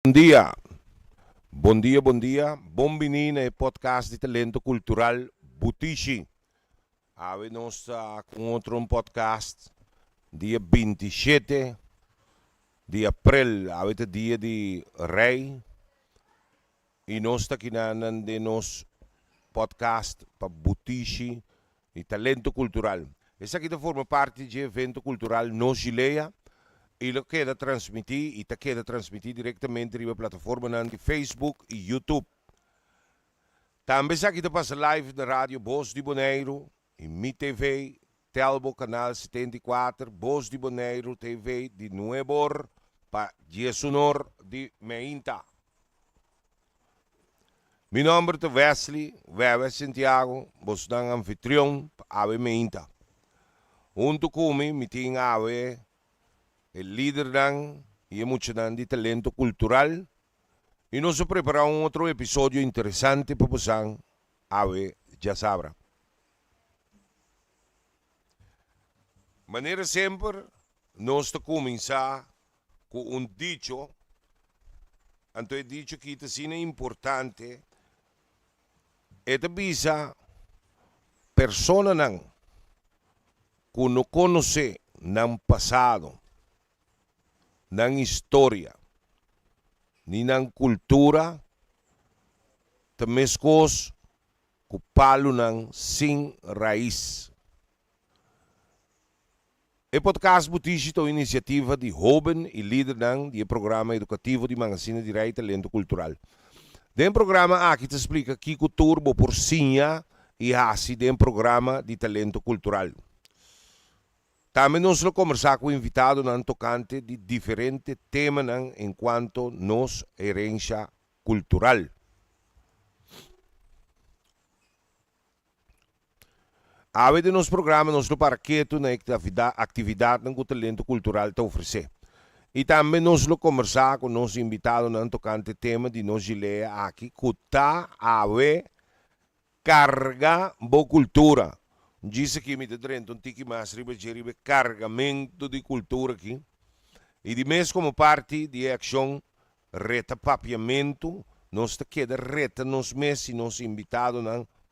Bom dia. Bom-vindo ao podcast de talento cultural Butishi. Nós estamos com outro podcast, dia 27 de abril, dia de Rei. E nós estamos aqui no nosso podcast para Butishi e talento cultural. Esse aqui forma parte do evento cultural Nos Gileia. E lo queda transmitir e queda transmitir diretamente na plataforma de Facebook e YouTube. Também aqui passa live na rádio Voz de Bonaire, em Mi TV, Telbo Canal 74, Voz de Bonaire TV de Nuebor, para Sonor de Meinta. Meu nome é Wesley Santiago, vos dan anfitrião para Meinta. Junto comigo, me tem el líder y mucho de talento cultural. Y nos preparamos otro episodio interesante para pasar a ver, ya sabrá. Maneira sempre, nós começar com dicho. Então, o dicho que é importante é que persona que não conhece no passado, na história, nem na cultura, também coisas que falam sem raiz. O podcast Butishi é uma iniciativa de jovem e líder do programa educativo de Magazine de Rei Talento Cultural. Dentro do programa aqui te explica que cultura por sinha e assim dentro do programa de talento cultural. Também nós vamos conversar com o invitado tocante de diferentes temas enquanto nossa herência cultural. A vez de nosso programa, nós vamos para que na atividade que o talento cultural te oferecer. E também nós vamos conversar com o nosso invitado tocante tema de nós gileia aqui, que está a ver carga boa cultura. Diz que me dentro um tique mais riba carregamento de cultura aqui. E de mês como parte de ação retapapiamento, nós queda reta nos meses e nos invitado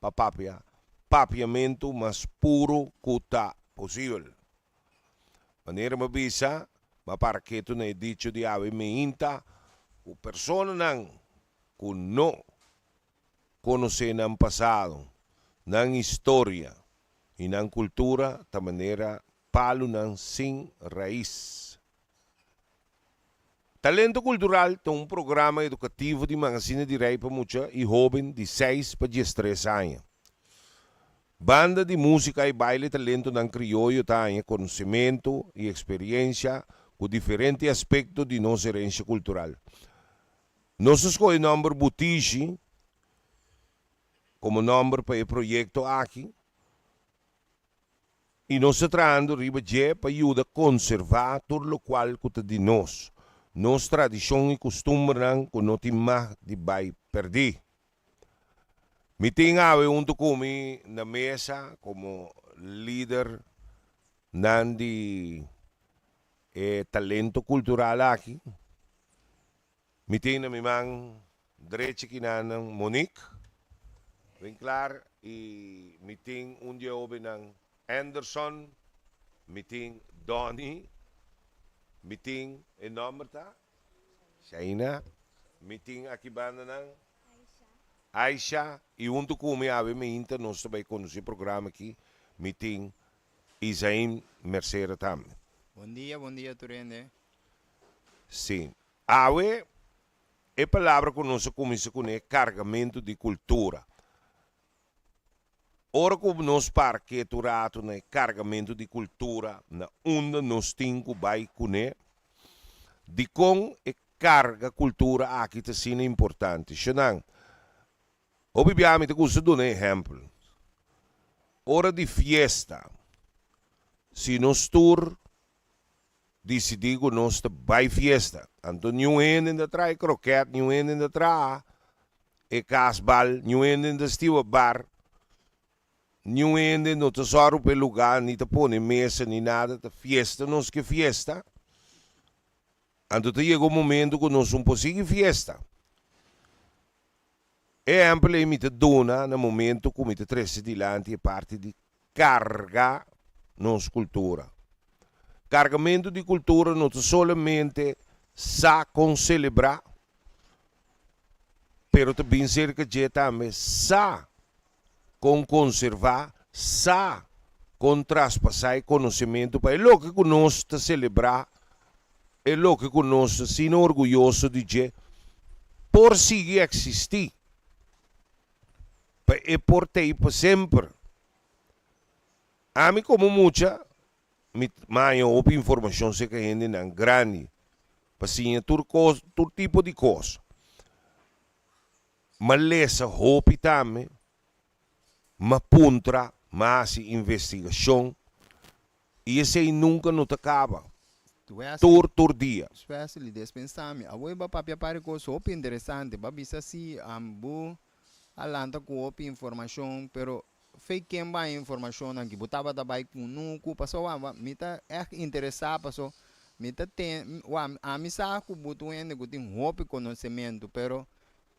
para papiamento mais puro que está possível. Maneira me bisa, mas para que tu não dicho de ave me inta, o persona que não conhece no passado, na história, e na cultura, da maneira, palo sem raiz. Talento Cultural é um programa educativo de Magazine de Rei para muitos e jovens de 6 para 13 anos. Banda de música e baile talento não crioulo tem conhecimento e experiência com diferentes aspectos de nossa herência cultural. Nós escolhemos o nome Butishi como nome para o projeto aqui. E nós estamos tratando para ajudar a conservar tudo o qual é de nós. Nossa tradição e costume que não tem mais de vai perder. Me tem junto comigo na mesa como líder de talento cultural aqui. Me tem na minha mão direita aqui na Monique. Bem claro. E me tem jovem Anderson, meeting Donnie, meeting Enomrta, Shaina, meeting Akibana ng Aisha, e junto com me inter, nós também conhecemos o programa aqui, meeting Isaim Mercedes também. Bom dia, Turende. Sim. Ave, a palavra que nós começamos com é carregamento de cultura. Ora como nós parque turato no carregamento de cultura na onde nós temos que comer, de com e carga cultura aqui está sendo importante. Senão, obviamente, gosto de um exemplo. Hora de fiesta, se nós tour decidimos nós vai fiesta, então nenhum ainda traz croquete, nenhum ainda traz e casbal, nenhum ainda estiva bar. Não ainda não tesouro pelo lugar, nem te põe mesa, nem nada, te fiesta, não que fiesta. Então chega o momento que nós não podemos fiesta. Exemplo, mi te dona no momento que mi te trece dilante parte di carga nos cultura. Cargamento di cultura non solamente sa con celebrar, pero também cerca de também sa com conservar, sa com traspassar conhecimento para o que nós te celebrar, é o que nós se orgulhoso de dizer, por seguir existir. E por ter para sempre. A mim como muita, mas outra informação se que ainda não grande, para sim todo tipo de coisa. Mas lesa hope também, mas puntra, mas investigação, e esse aí nunca não acaba. Todo dia. Especially dispensami. Awe ba papia pare ko so interessante, ba bisa si ambu alanta ko opi informação, pero fake kemba informação ang gibutaba da bai kunuku paso wa mita interessar paso mita tem wa amisa ku butu ende ku tin hopi conhecimento, pero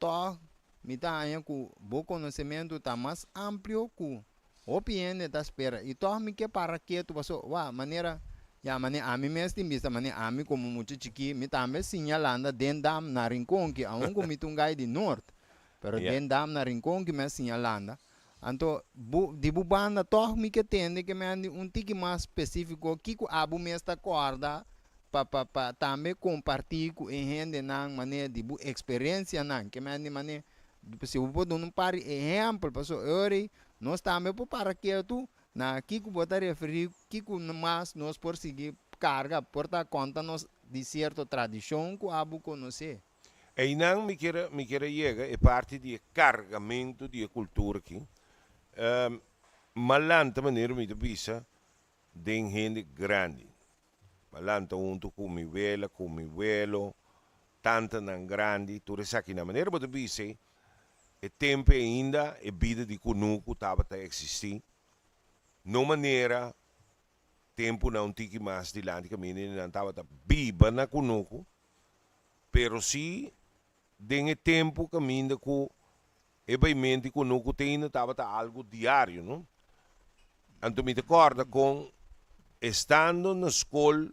to mita anya ku bo conhecimento tá mais amplo ku opi ende da espera e to mi que para que tu paso wa maneira ya mane ami mesmo bisa mane ami como muito chiqui mi tambe sinalanda dendam na rincon que aun com mitungai de norte. Pero dendam na rincon que me sinalanda. Anto di bubanda toh mi que tende que me andi tiki mais específico que abu me esta corda pa também compartilhar com gente nang maneira de bu experiência nang que me andi maneira se eu vou dar par exemplo passo ori nós também para que tu na que botar referir que mais nós por seguir carga porta conta nos de certa tradição que abu conhecer. E não me queira chega é parte de carregamento de cultura aqui. Malanta maneira me visa de gente grande. Malanta junto com mi vela, com mi velo, tanta nan grande, tudo isso aqui na maneira me visa é tempo ainda é vida de conuco estava a existir. No maneira tempo não tinha mais de lá que menina não estava a biba na conuco, pero se den tempo que ainda com e bem mente que não tem estava algo diário, não? Então me recorda com estando na escola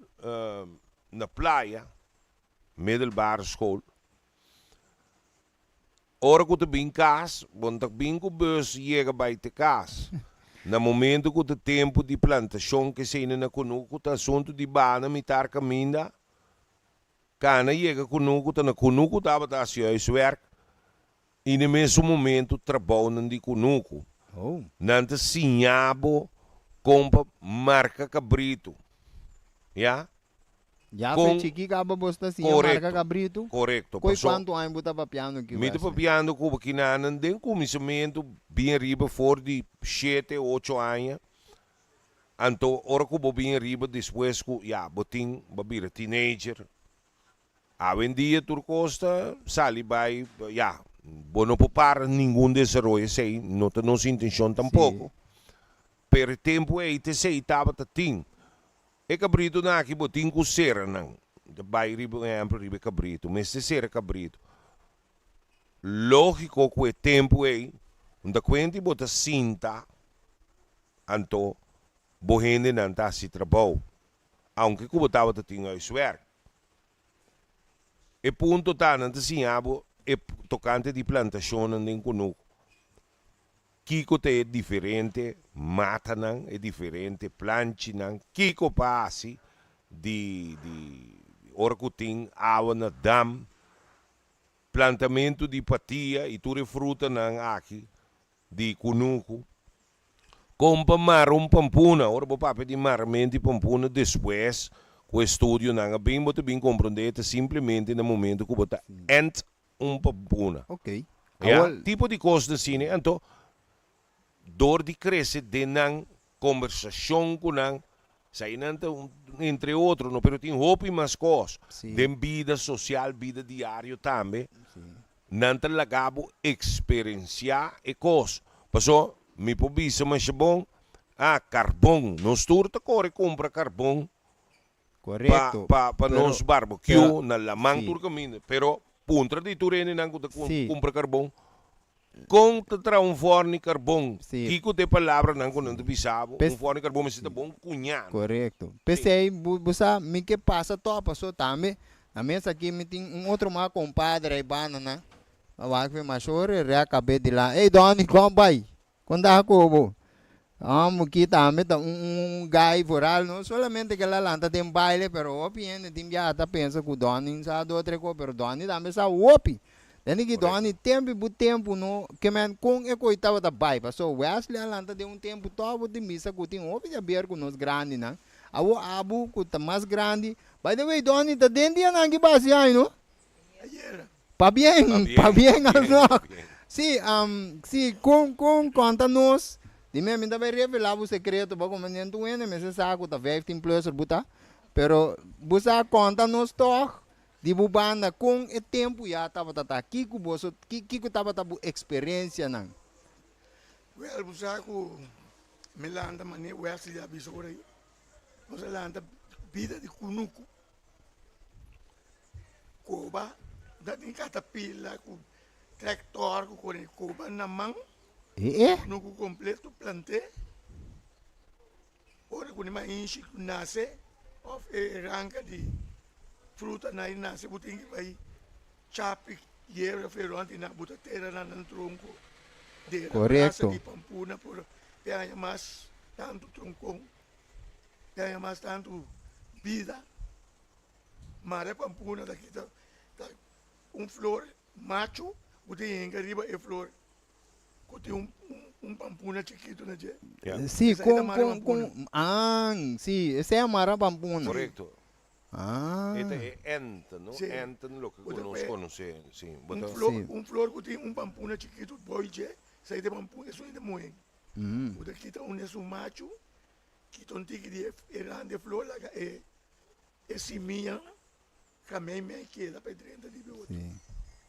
na praia, middelbare school. Ora que tu bem casa, quando tu bem com bus chega bij te casa. No momento que o tempo de plantação que se na conuco tá assunto de bana mitar caminda. Cana chega conuco tá na conuco tava tá seu werk. E no mesmo momento trabalham de conuco. Oh. Nanta sinhabo compra marca cabrito. Ya? Já foi chiqui acaba bosta assim, marca cabrito. Correto. Coi quanto ano buta papiano que vai? Mita papiano que aqui na tem começamento bem riba for de 7, 8 anos. Então, ora que eu bem riba depois que já botin babira teenager. Hoje em dia turcosta sali vai já, não para nenhum desenvolvimento sei, não tem nossa intenção tampouco. Per tempo aí te sei tava tatin. E cabrito na aqui botin com cera não. De vai riba riba cabrito, mas se cera cabrito. Lógico que o tempo aí, onde quando bota cinta, anto bohende não tá se trabalho. Aunque que botava tatin ao werk. E ponto tá não assim abo e tocante de plantação nem conosco. Kiko te é diferente, mata não é diferente, plante não. Kiko passe de orcutim, água na dam, plantamento de patia e tudo fruta não aqui de conuco. Compra marrom pampuna, ora papai de marmento de pampuna depois o estudo não é bem muito bem compreendido simplesmente no momento que você ent pampuna. Ok. Tipo de coisa assim, então door de crescer de não conversação com não, sai não entre outros, não, pero tem roupa mais coisas, de vida social, vida diária também, não te lagabo experienciar e coisas, passou me pobisa mais bom, carvão, nós turta corre compra carvão. Correto. Pa Pero- nos barbecue pero- na lamang sí. tur caminho. Pero puntra di turene nang kuta Sí. compra carbon. Com te tra um forno carbon. Sí. Kiko te palavra nang kuno te bisabo. Pes- Um forno carbon me sita bom cunhano. Correto. Pensei, busa, me que passa topa, só também. A mesa aqui me tem outro mais compadre aí, banana. Awak fe mashore, re acabei de lá. Ei, Doni, como vai? Quando ako, kita ame ta guy voral, no solamente que la lanta tem baile, pero opi ene tim ya ta pensa que Doni sa do tre ko, pero Doni também sa opi. Dani que Doni tempo no, que man com e ko itava ta bai, so Wesley a lanta de tempo todo de misa que tem opi já bier com nos grande, na. Awo abu que tá mais grande. By the way, Doni ta dentro ya nangi basi aí, no? Pa bien, ano. Sí, sí, conta-nos. Dime, me vai revelar o secreto, ba como nem tu ene, mas saco tá 15 plus buta. Pero busa conta-nos toch. Di bubanda com o tempo já tava tata. Kiko tava tabu experiência nang. Well, busaku melanda mane Wesley ya biso ko rin. Landa bida di kunuku. Koba, dating katapila ku traktor ku kore koba namang kunuku kompleto plante. Ora kuni ma inshi nase of ranka di fruta na nase butingi bai chapi yera feronti na butatera na ng tronco. Correcto. Di pampuna por kaya mas tanto troncong, kaya mas tanto vida. Mare pampuna da kita flor macho, buti yenga riba e flor. Kuti pampuna chiquito na je. Yeah. Sí, Esa é da Mara Pampuna. sí, ese é a Mara Pampuna. Correcto. Ah, Ito ent, no? Sí. Ent lo que Otra nos vez. conoce. Sí. Un But, flor, Sí. un flor kuti pampuna chiquito boy je, sai de pampuna eso de muen. Uda kita un macho, kita un tiki de grande flor la semilla, kamei me queda pedrenta de biota. sí.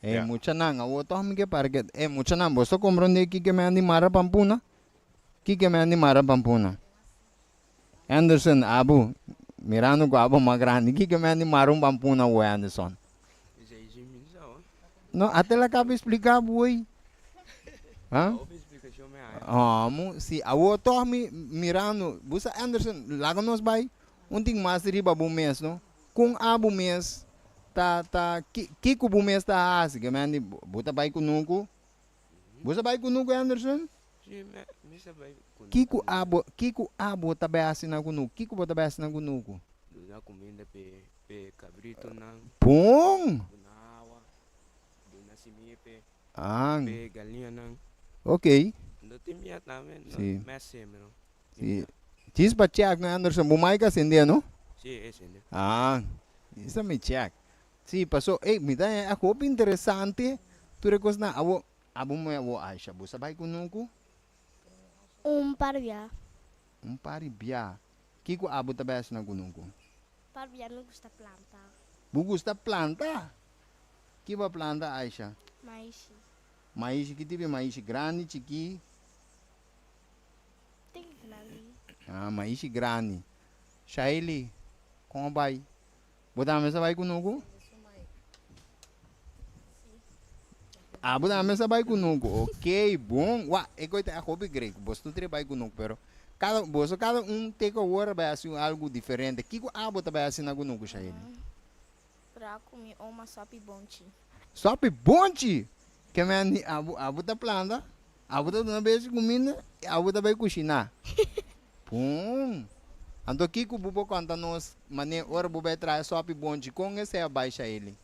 Yeah. Mucha nang, awo to hami ke parket. Mucha nang, bosto comprende que me andi Mara Pampuna? Que me andi Mara Pampuna? Anderson, Abu, mirando ko Abu magrani, que me andi Mara Pampuna o Anderson? No, até lá cabe explicar, boi. Hã? Si awo to mi mirando, busa Anderson, lago nos bay, unting mas riba bu mes, no? Kung Abu mes, kiko bu mes ta asi, que mandi, buta bay kunuku. Busa bay kunuku, Anderson? Kiko abo tabi asi na kunuku, kiko ba tabi asi na kunuku? Duna comida pe cabrito nang Pung! duna awa, duna simipe, Ang, pe galinha nang. okay. No timia namin, no Sí. messe, no. Si, chis pa check na Anderson, bumay ka sindihan, no? Sí, esse, né? Ah, isa may check. Si, paso, mita, ako, interesante. Tu recos na, abo mo awo Aisha, busa bay kunuku? Parvia. Pari biya. Kiko abo tabas na kunuku? Parvia não gusta planta. Bugusta planta. Kiba planta Aisha? Mas Mais que tive mais grande, chiqui. tem grande. Mais grande. Shaili, como vai? Botar a mesa vai kunuku? Botar a mesa vai kunuku. Ok, bom. Wa, coita a hobby grego. Bosto tre vai kunuku, pero cada take over vai assim algo diferente. Kiko abo tá vai assim na kunuku Shaili. Pra comer uma sopa bonte. Sopi bonte. Que me andi abu tá planta. Abu tá na vez comida, abu tá vai cozinhar. Pum. Ando Kiko bubo conta nos mane ora bubo traz sopi bonte com esse é baixa ele.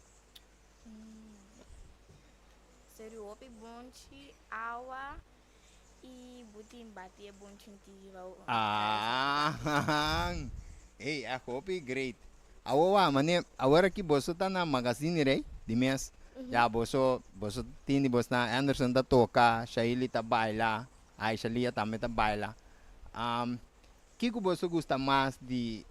Seria o bonte, água e butim bater bonte tira. Ei, a copy great. Awa mane agora que você tá na magazine rei de mês. Já você tini bos na Anderson tá toca, Shaili tá baila, Aisha Lia também tá baila. Kiko você gosta mais de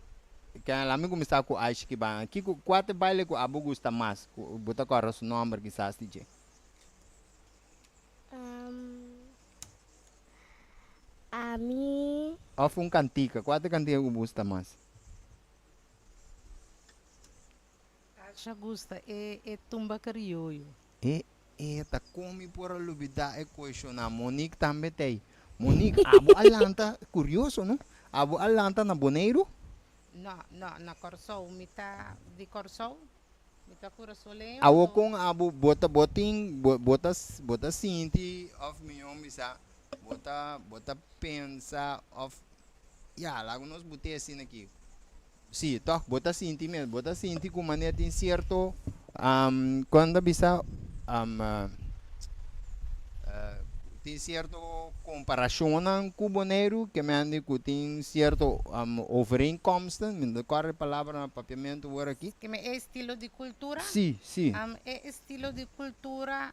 que ela me começar com Aisha que ba. Kiko quatro baile com Abu gosta mais. Bota com o nome que sabe DJ. A mim Of cantica, quatro cantica que gosta mais. Aisha gusta é tumba crioulo. Tá come por a lubida é questionar. Monique também tem. Monique, abo alanta, curioso, não? Abo alanta na Boneiro? Não, na Corsol, mita de Corsol, mita Corsolenho. Awo kung abo bota sinti of milhão bisa bota pensa of lago nós botei assim aqui. Sim, toh bota sinti mesmo, bota sinti com maneira tem certo quando bisa tem certo comparação com o Boneiro que me ande que tem certo overeenkomsten, me decorre a palavra no papiamento agora aqui. Que é estilo de cultura. Sim. É estilo de cultura,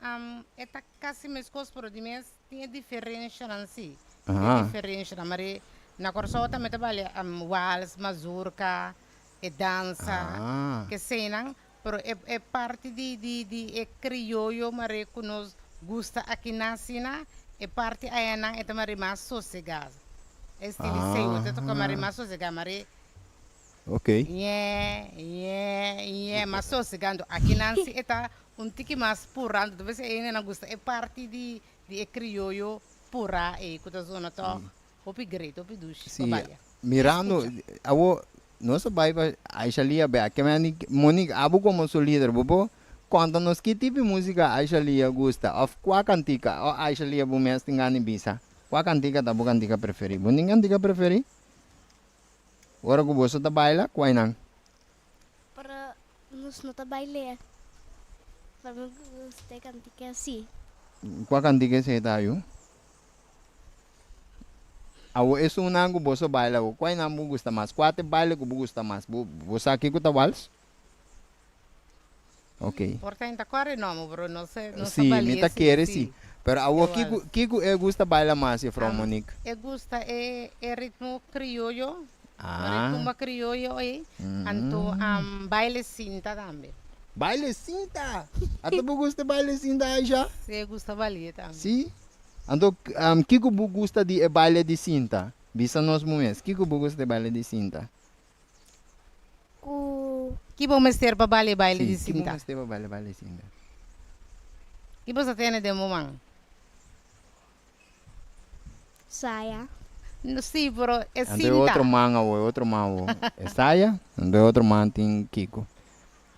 é quase mesmo coisa, mas tem diferença não si. Tem diferença, mas na Corsol também trabalha vals, mazurca, e dança, que cena, mas é parte de é crioulo, mas que nós gusta aqui na cena, é parte aí não é também mais sossegado. É estilo seu, eu toco mais sossegado, mas ok. mas sossegado. Aqui na cena está tique mais purando, talvez ainda não gusta, é parte de crioulo pura e que a zona tá opi great, opi duche. Sim, mirando, nossa baiba, Aisha Lia, que Monique, abo como sou líder, bobo, conta-nos que tipo de música Aisha Lia gosta, of qual cantica, ou Aisha Lia bumes tingani bisa, qual cantica tá boa cantica preferi, boning cantica preferi? Ora que você tá baila, qual não? Para nos não trabalhar. Para mim gostei cantar assim. Qual cantica você tá aí? Awo é um nango você baila, qual não me gusta mais, qual te baila que me gusta mais, você aqui que tá vals? Ok. Portanto, agora não, bro, não sei, não sim, me tá querer sim. Pero awo Kiko gusta baila mais, from Monique. Eu gusta é ritmo crioulo. Ah. Tumba crioulo aí, anto baile cinta também. Baile cinta? Até você gosta de baile cinta, Aisha? Sim, gusta baile também. Sim. Anto Kiko gosta de baile de cinta? Bisa nos momentos. Kiko gosta de baile de cinta? Que bom mestre para baile de cinta? cinta. Que bom mestre para baile de cinta? Que você tem de momento? Saia. Sim, bro, é cinta. Ando outro man, outro man. É saia? Ando outro man tem Kiko.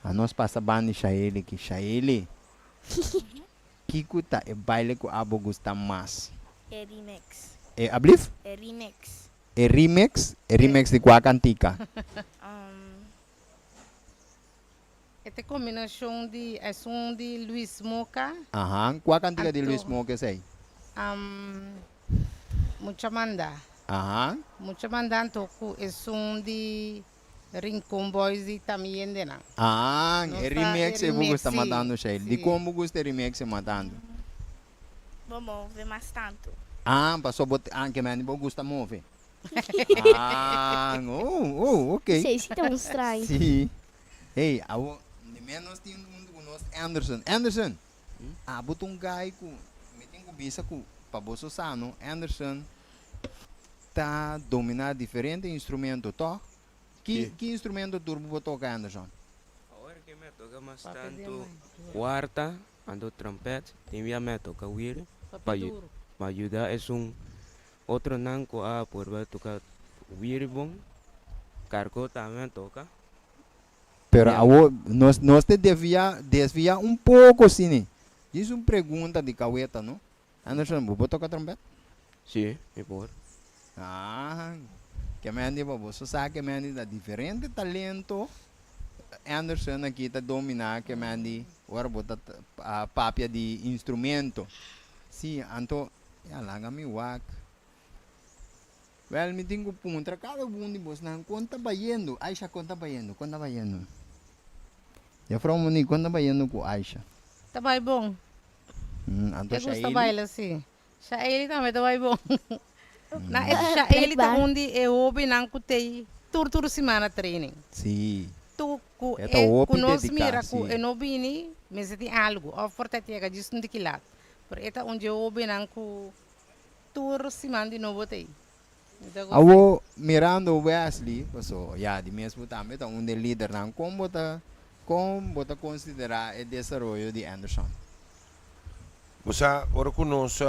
A nós passa banda Shaeli que Shaeli. Kiko tá é baile que abo gosta mais. É remix. É ablif? É remix. É remix? É remix de qual cantica? Esta combinação de som de Luis Moca. Aham, qual cantica de Luis Moca sei? Mucha manda. Aham. Mucha manda toco é som de Rincon Boys e também de não. Ah, é remix e você está sim, matando Shaeli. De como você remix e matando? Vamos ver mais tanto. Ah, passou botar que me gosta mover. Ah, ok. Sei se tão estranho. Sim. Hey, awo, de menos tem Anderson. Anderson. Botou guy com, me tenho bisa com para você sano. Anderson tá dominar diferente instrumento, toh? Que instrumento turbo toca Anderson? Agora que me toca mais tanto quarta, ando trompete, também me toca wiri, para ajudar é outro nanco a por tocar wiri bom, cargo também toca. Pero nós te desvia pouco assim. Diz uma pergunta de caueta, não? Anderson, você toca trompete? Sim, me por. Ah, que me andi para você sabe que me andi da diferente talento. Anderson aqui tá dominar que me andi agora bota a papia de instrumento. Sim, anto lá me wak. Well, me tenho punta cada um de vocês não conta baiendo. Aisha conta baiendo. Já falou Monique, conta baiendo com Aisha. Tá bem bom. Anto Eu gosto de Shaeli. baile sim. Shaeli também tá bem bom. Na Shaeli tá onde eu ouvi não cutei tur semana training. Sim. Tu hobby nós dedicar, mira sim. ku e no bini, mas tem algo. Ou porta tega disso de quilat. Por eta onde eu ouvi não ku tur semana de novo tem. Awo mirando Wesley, so ya di mesmo também tá um líder não como tá como você considerar o desenvolvimento de Anderson? Você, ora conosco,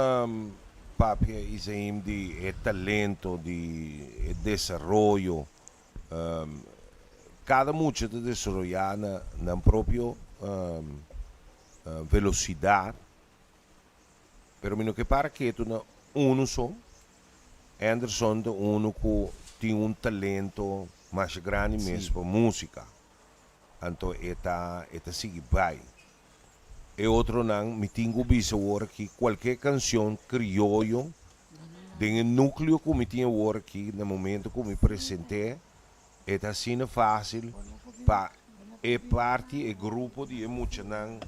papi, isaim de talento, de desenvolvimento, cada mucho de desarrollar na próprio velocidade, pero mino que para que tu na uno só, Anderson de uno que tem talento mais grande mesmo para música, então eta sigue bem. E outro não, me tenho visto agora que qualquer canção crioulo, tem um núcleo que me tinha agora aqui, no momento que me apresentei, é assim fácil para parte, grupo de muchanan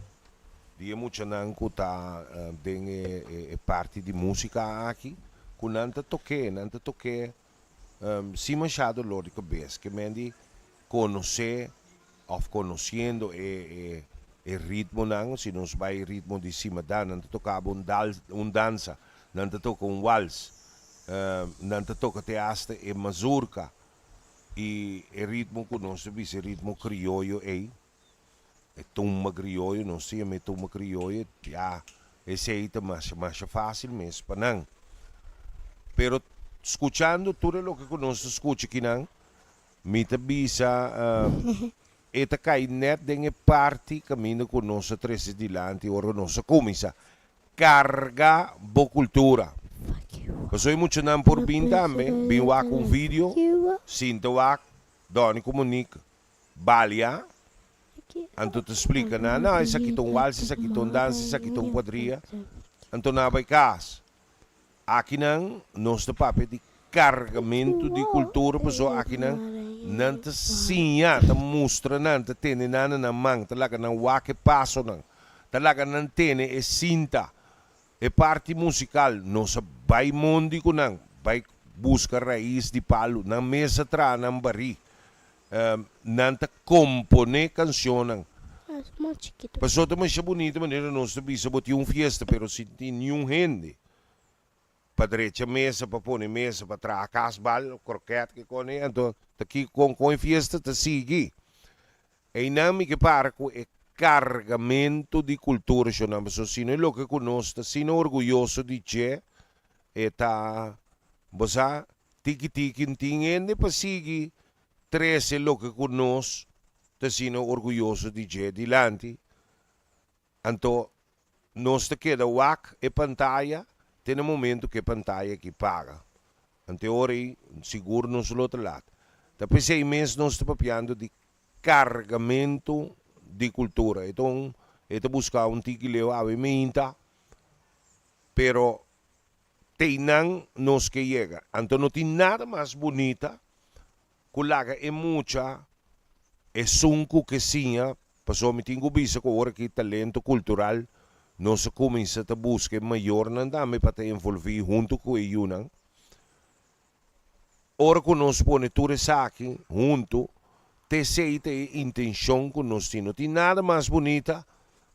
que está tem parte de música aqui, que não toquei, sim machado lógico cabeça, que me conhecer, ou conhecendo o ritmo não, se nós vai ritmo de cima da, não tocava dança, não toca vals, não toca até hasta mazurca, e o ritmo que nós vimos, o ritmo crioulo é tumba crioulo, não sei, mas tumba crioulo, já, esse aí é mais fácil mesmo, para não. Pero, escutando tudo o que nós escutamos aqui não, me avisa, eta cai net dengue parte caminho com nossa três dilante, ora nossa comissa, carga boa cultura. Passou muito não por bem também, bem lá com vídeo, sinto lá, Doni comunica, balia, anto te explica, não, isso aqui tem vals, isso aqui tem dança, isso aqui tem quadrilha, anto não vai casa. Aqui não, nós de papel de carregamento de cultura, pessoal, aqui não te sinha, te mostra, não te tem nada na mão, talaga não wake passo não, talaga não tem e cinta, e parte musical, nós vai mundo com não, vai buscar raiz de palo, na mesa tra, na bari, não te compone canção não. Pessoal, também é bonita maneira nós te bisa botar fiesta, pero se tem nenhum rende. Para direita mesa, para pôr mesa, para trás casbal, croquete que com ele, então aqui com fiesta te sigue. E não me que para com o carregamento de cultura, se não é assim, o que conosco, sino orgulhoso de que está, você tiki tinha para seguir 13 lo que conosco, está sino orgulhoso de que dilante, então nós te queda wak e pantalla. Tem um momento que a pantalla que paga. Anteori, seguro no outro lado. Depois 6 meses nós estamos papiando de carregamento de cultura. Então, buscar tiquileo a minta, pero tem nos que chega. Então não tem nada mais bonita, culaga é muita, é sunco que sim, passou me tenho visto que agora que talento cultural, nós começamos a buscar maior não dá para te envolver junto com ele não. Ora que nós põe tudo isso aqui junto, te sei a intenção que nós temos. Não tem nada mais bonita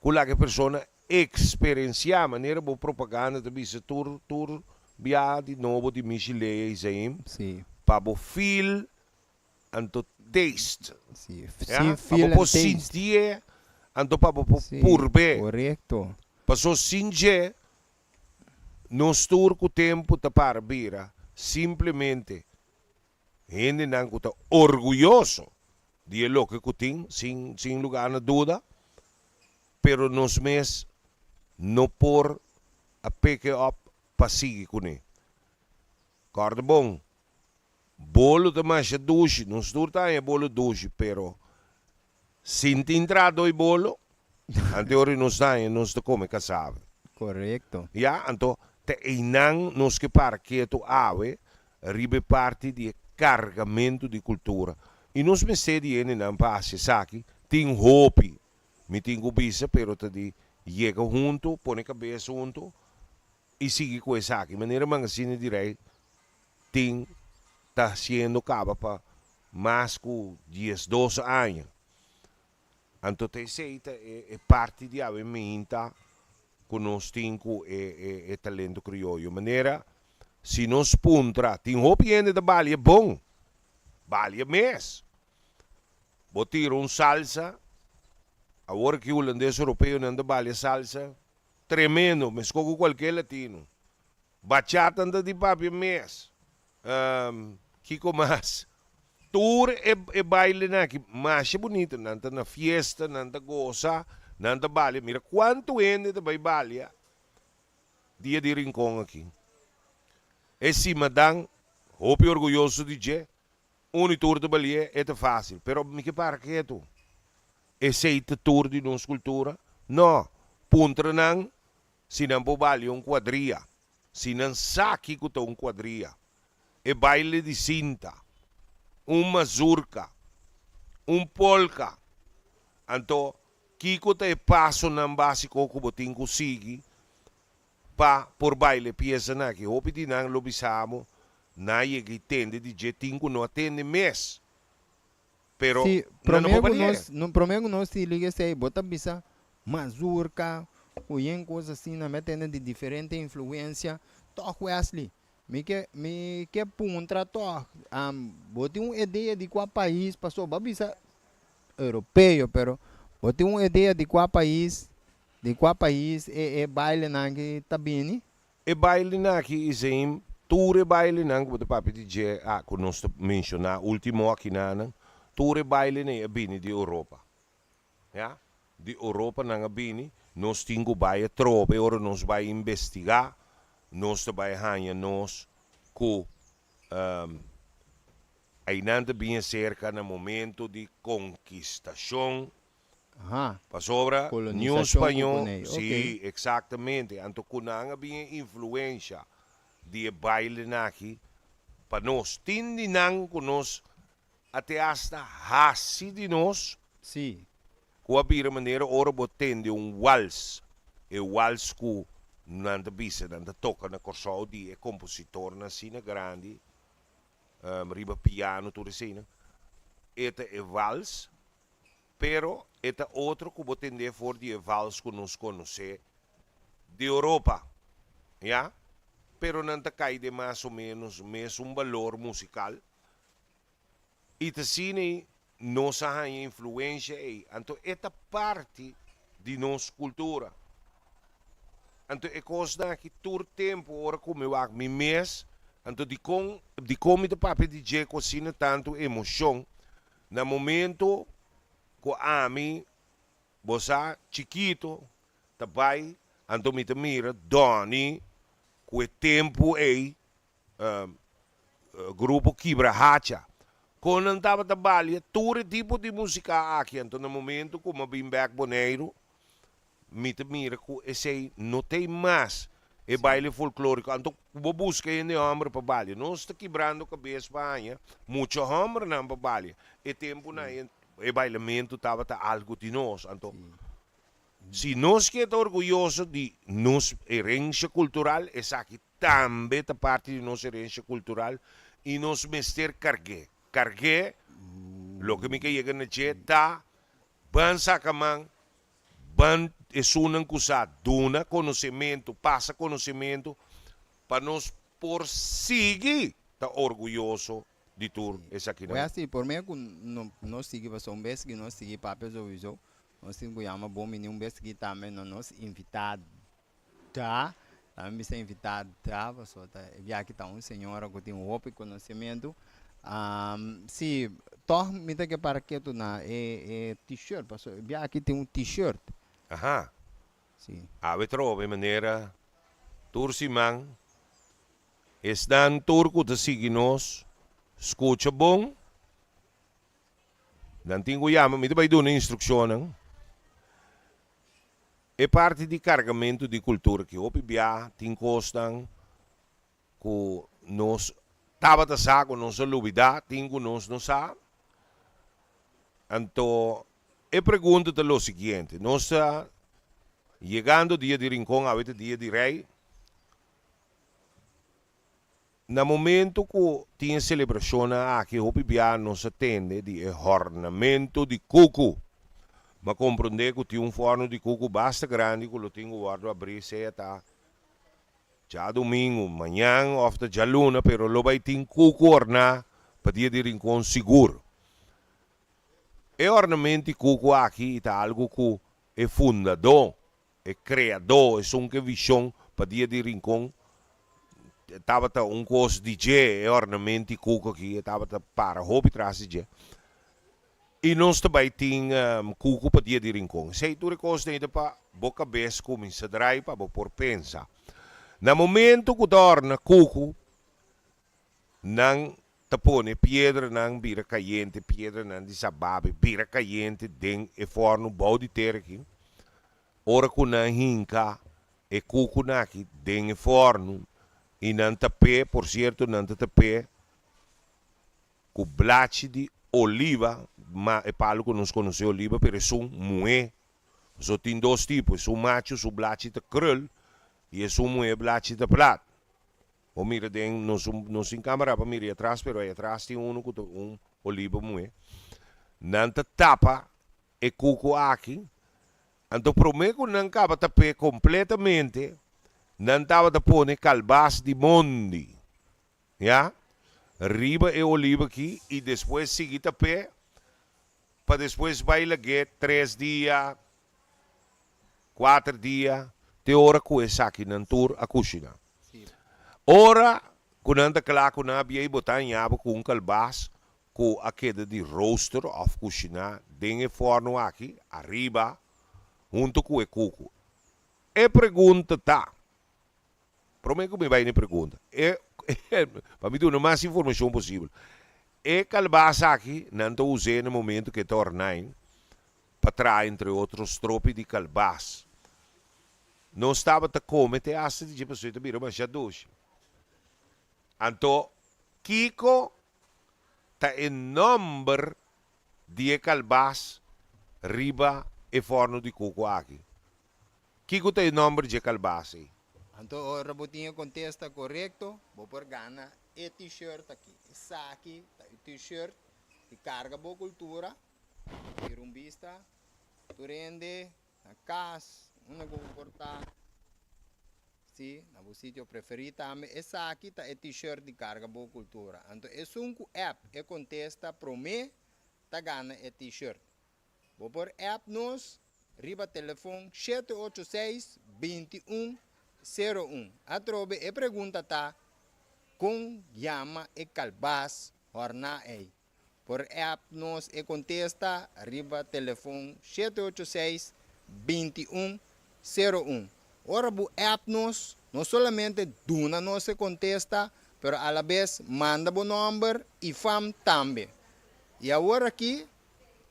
que a pessoa experienciar a maneira de propaganda de visa tur via de novo de Micheleia e Zaim. Sim. Para o feel and to taste. Sim. Para o sentir and to para por ver. Correto. Passou singe, nós turco tempo de para vira, simplesmente, gente não está orgulhoso de lo que tem, sem lugar na dúvida, pero nós mesmos não por a pick up para seguir com ele. Corda bom, bolo de mais duche, nós turco é bolo duche, pero sem entrar dois bolo, anterior nós não come caçava. Correto. Ja, então, te inang nos que para que tu ave, ribe parte de carregamento de cultura. E nós me sedi em não passe, sabe? Tem hope, me tem gubisa, pero te di, chega junto, põe a cabeça junto, e sigue com essa aqui. Maneira manga assim direi, tem, tá sendo caba para mais que 10, 12 anos. Então, te sei, é parte de ave minta, conosco e talento crioulo. Maneira, se nós puntra, tem hopiende da balia bom, balia mes. Botir salsa, Agora que o holandês europeu não anda balha salsa, tremendo, mas com qualquer latino. Bachata anda de papi mês. Kiko mas. Tour é baile na que mais bonito, nanta na fiesta, nanta goza, nanta balha. Mira quanto ende de balha. Dia de rincão aqui. Esse madang, hope orgulhoso de je, tour de balha é fácil, pero me que para que é tu? Esse tour de nossa cultura? Não, puntra nang, se não po balha quadria, se não saque que quadria, é baile de cinta, mazurca, polka, então, kiko te passo nang básico que botin consigi, pa por baile pieza na que hopi di nang lobisamo na que tende di jetingo no atende mes pero Sí, não promego nós se liga se bota bisa mazurca, oyen coisa assim, na metendo de diferente influência, toco asli. Me que puntra to, boti ideia de qual país passou, babisa europeu, pero boti ideia de qual país é baile na que tá bem. e baile na que isem tour baile nang bote papi di je que nós mencionar último aqui na tour baile ne bini de Europa ja de Europa nang bini nós tingo baie trope ora nós vai investigar nós vai hanha nós ku ainda bem cerca no momento de conquistação. Ajá. Pasobra, Colonização New Espanhol, japonês, sim, ok. exatamente. Então, quando há bem influência de baile aqui, para nós, tindi nang com nós, até hasta hasi de nós, Sim. com a bira maneira, ora botende wals, e wals que nanda bisa, nanda toca na corsol de é compositor na cena grande, riba piano, tudo assim, eta é wals, pero esta outro que vou entender for de vals que nos conhece de Europa, já? Pero não cai de mais ou menos mesmo valor musical. E assim nossa influência é, então esta parte de nossa cultura. Então é coisa que todo tempo ora como eu me mês, então de como de papel de je cocina tanto emoção, no momento ko ami bosa chiquito tabay anto mitamira doni ko tempo grupo Kibra Hacha quando andava trabalha todo tipo de música aqui então no momento como bimback boneiro mitamira ko esse não tem mais é baile folclórico então vou buscar ainda homem para baile não está quebrando cabeça para muito homem não para baile é tempo na o bailamento estava algo de nós. Então, se nós queremos orgulhosos de nossa herança cultural, essa aqui também é parte de nossa herança cultural e nós mester cargue. Cargue, lo que me chega na jeta, ban sacaman, ban esunan kusa, duna conhecimento, passa conhecimento, para nós por seguir tá orgulhoso de tour essa aqui não. É assim, por mim nós seguimos um vez que nós seguimos papéis ou isso, nós seguimos bom menino um vez que também nós invitado, tá? Também me ser invitado, tá? Só tá, já aqui tá senhora que tem roupa e conhecimento, se tô me tem que para que tu na t-shirt, passou, já aqui tem t-shirt. Aha. Sim. Ave trove maneira tour simang esdan tour ko ta siginos escucha bom. Dan tingo yama, mi vai dar instrução. É parte de carregamento de cultura que hoje bia tem costan que nós tava da saco não se lubida, tingo nós não sa. Então, eu pergunto o seguinte, nós está chegando dia de rincão, a dia de rei. No momento que tinha celebração aqui, o PBA nos atende de ornamento de cuco. Mas compreender que tinha um forno de cuco bastante grande, que eu tenho guardo abrir seta. Já domingo, manhã, ou já luna, pero lo vai ter cuco ornar para dia de rincão seguro. E ornamento de cuco aqui está algo que é fundador, é criador, é um que visão para dia de rincão. Estava um coisa DJ, é ornamento e cuco aqui, estava para hobby traz DJ. E nós também tínhamos cuco para dia de rincão. Sei tu coisa ainda para boca cabeça começa a draaien para por pensar. No momento que torna cuco, não tapone pedra não bira caliente, pedra não de sababe, bira caliente den e forno bau de terra aqui. Ora que não hinca e cuco aqui den e forno e não tapé, por certo, não tapé com blache de oliva, mas é palo que nós conhecemos oliva, pero é um moé. Só tem dois tipos, um macho, o blache de krul e é um moé blache de plat. O mira den, nós em câmera para mirar atrás, pero aí atrás tem um oliva moé. Não tapa e cuco aqui. Então, prometo que não acaba tapé completamente. Não estava de pôr calbas de mondi. Ja? Riba e oliva aqui e depois seguir tapé. Para depois vai laguet 3 dias, 4 dias. Te hora que é aqui na tour a cozinhar. Ora, quando anda claro que não havia botar em água com calbas, com a queda de roaster ou cozinhar, dentro do forno aqui, arriba, junto com o cuco. E pergunta tá. Prometo que me vai na pergunta. Para me dar a mais informação possível. E calbasa aqui, não usei no momento que tornei, para trás, entre outros, tropos de calbas. Não estava a comer, até essa de pessoa, também, mas já doce. Então, Kiko está em número de calbas riba e forno de cuco aqui. Kiko está em número de calbas aí. Então, o robotinho contesta correto, vou por gana e t-shirt aqui. Essa aqui, o t-shirt, que carga boa cultura, e rumbista, tu rende, na casa, uma vou cortar, sim, no sítio preferido também. Essa aqui tá o t-shirt de carga boa cultura. Então, é um app, e contesta para mim, tá gana e t-shirt. Vou por app nos, riba telefone 786-2101. A trobe e pergunta tá com llama e calbas horna ei. Por app nos e contesta riba telefone 786-2101. Ora bu app nos não solamente duna nos e contesta, pero a la vez manda bu number e fam também. E agora aqui,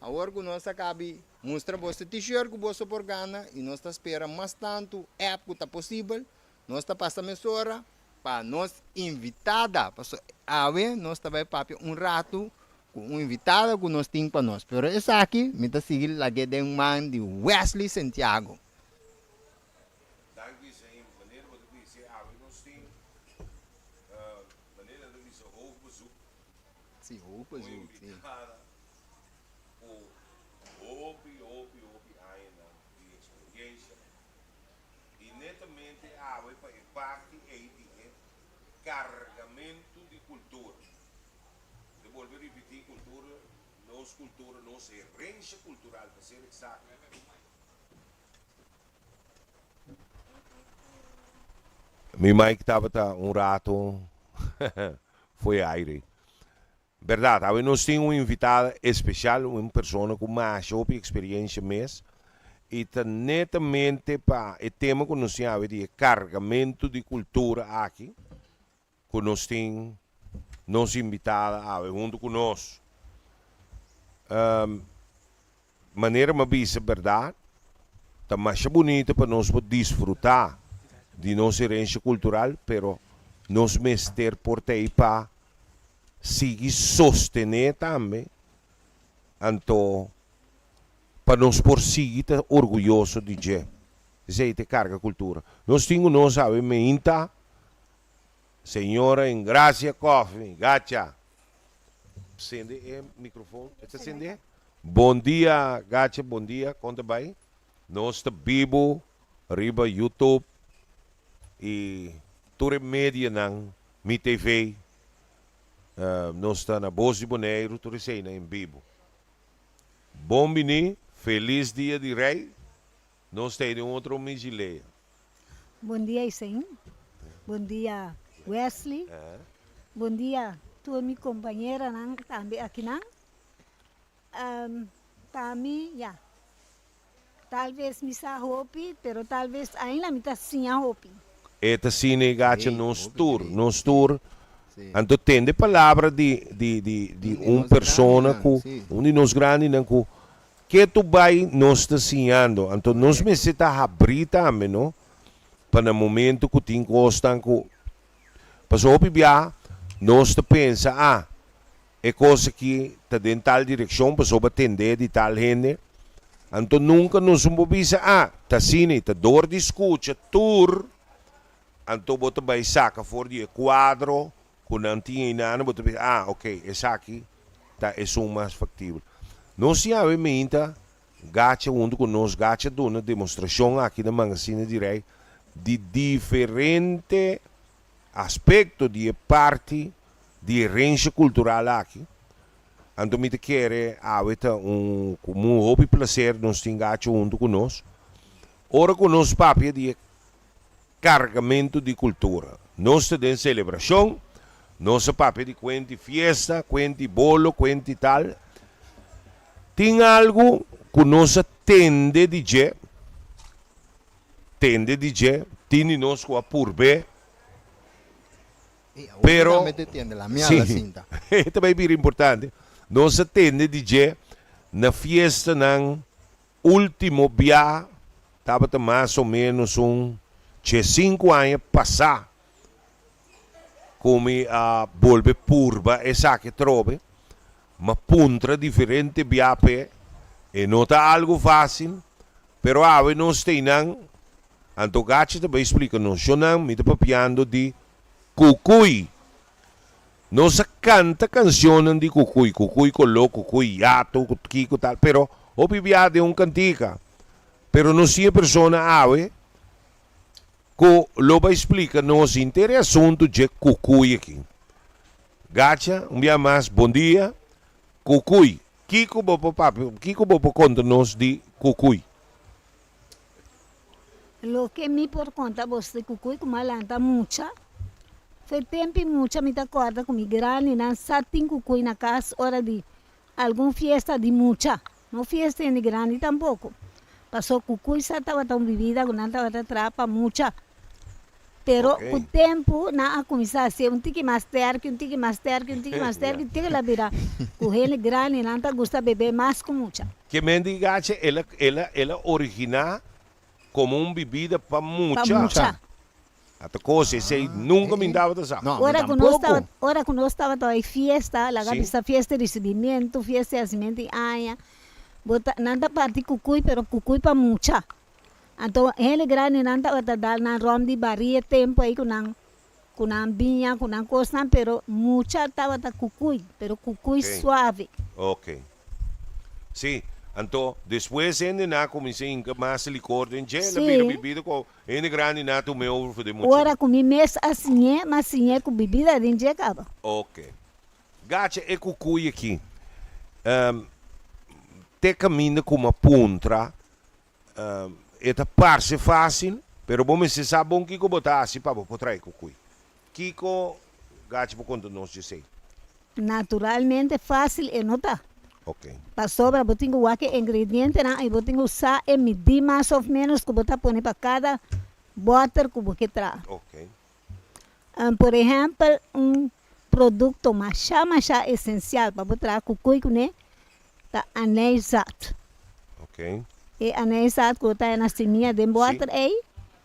agora que nós acabe mostra você t-shirt que você por gana e nós está esperando mais tanto app que está possível. Nós está passando emissora para nós invitada. A ver, nós também papi rato com invitada que nós temos para nós. Pero essa aqui, me está seguindo lá que é um man de Wesley Santiago. Sim, roupa sim. Cargamento de cultura. Devolver e repetir cultura, nossa herança cultural, para ser exato. Minha mãe que estava rato, foi aire. Verdade, nós temos uma invitada especial, uma pessoa com mais experiência mesmo. E netamente para o tema que nós temos de cargamento de cultura aqui, que nós temos nos invitada junto conosco. Maneira uma bisa verdade, está mais bonita para nós desfrutar de nossa herança cultural, pero nós mester por aí para seguir sostener também, então para nós por seguir orgulhoso de que isso te carga cultura. Nós temos nós sabe meinta senhora em Gracia Coffee, gacha. Acende o microfone, está acende? Bom dia, gacha, bom dia, conta bem. Nós estamos vivo, riba YouTube e toda mídia não, mi TV. Nós estamos na Voz de Boneiro, tudo isso aí em vivo. Bom menino, feliz dia de rei. Nós temos outro Migileia. Bom dia, Isaim. Bom dia, Wesley. Bom dia, tua minha companheira também aqui não. Para mim, já. Talvez me sa hopi, pero talvez ainda me tá sim a hopi. Eta cine gacha Sim, nos hopi, tour, sim. nos tour. Sim. Anto tende palavra de nos persona grande, ku, sim. de nos grande não ku, que tu vai nos tá sinhando. Anto nos me se tá abrir também, no? Para o momento que tem gostam ku, para hopi bia, nós tá pensa, é coisa que tá dentro tal direção, para sob atender de tal gente. Anto nunca nos umbobisa, tá cine, tá dor de escuta, tour. Anto bota vai saca for de quadro, com antinha e nana, bota ok, esse aqui tá, é um mais factível. Nós se avementa, gacha junto com nós, gacha de uma demonstração aqui na Magazine Direi de diferente aspecto de parte de range cultural aqui. Anto me te quer aveta como um hobby prazer, nós tem gacha junto com nós. Ora com nós papia de cargamento de cultura. Nós temos celebração, nosso papel de cuente fiesta, cuente bolo, cuente tal. Tem algo que nós tende de dizer, tem nós com a purbe, pero Também te entende, la minha sim, la cinta. é também bem importante. Nós tende de dizer na fiesta ng último dia, estava mais ou menos 5 anos passar, como a volve purba, essa que trobe, mas puntra diferente biape, e não está algo fácil, pero ave nós temos, Antogachi também explica, nós não me papiando de cucuy. Nós canta canções de cucuy, cucuy colo, cucuy yato, kiko tal, pero o bibia de cantica, pero não se persona ave, que lo vai explica nos assunto de cucuy aqui. Gacha, dia mais, bom dia. Cucuy. Kiko bopo conta-nos de cucuy. Lo que me por conta você cucuy com malanta mucha. Foi tempo mucha me tá acorda com mi grande na satin cucuy na casa hora de algum fiesta de mucha. Não fiesta de grande tampouco. Passou cucuy sa tava tão bebida com nanta tava trapa mucha. Pero Okay. o tempo na começar a ser tique mais terque, tique mais terque, tique lá vira. O ele grande nanta gusta beber mais com mucha. Que mendi gacha, ela origina como bebida para mucha. Pa mucha. Até coisa, esse nunca me dava da saco. Não, Ora tampouco. que nós estava em fiesta, lá Sim. essa festa de recebimento, festa de recebimento em Anha. Bota nanta parte cucuy, pero cucuy para mucha. Então, ele grande nanta bota dar na rom de barria tempo aí com binha, com coisa, pero mucha tava ta cucuy, pero cucuy Ok. suave. Ok. Sim. Então, depois ainda na comecei a mais licor de gel, Sim. vira bebida com ainda grande na tu meu over de mucha. Ora comi mês assim, mas assim com bebida de dia acaba. Ok. Gacha é cucuy aqui. Te caminha com uma puntra. É parece fácil, pero bom se sabe bom que botar assim para botar cucuy. Kiko, gacha por conta nós dizer. Naturalmente fácil e não tá. Ok. Para sobra, eu tenho aquele ingrediente, né? E eu tenho usar e medir mais ou menos que eu vou pôr para cada butter que eu traz. Ok. Por exemplo, produto mais essencial para botar cucuy, né? Tá anéisado. Ok. E anéisado que está na seminha de butter aí,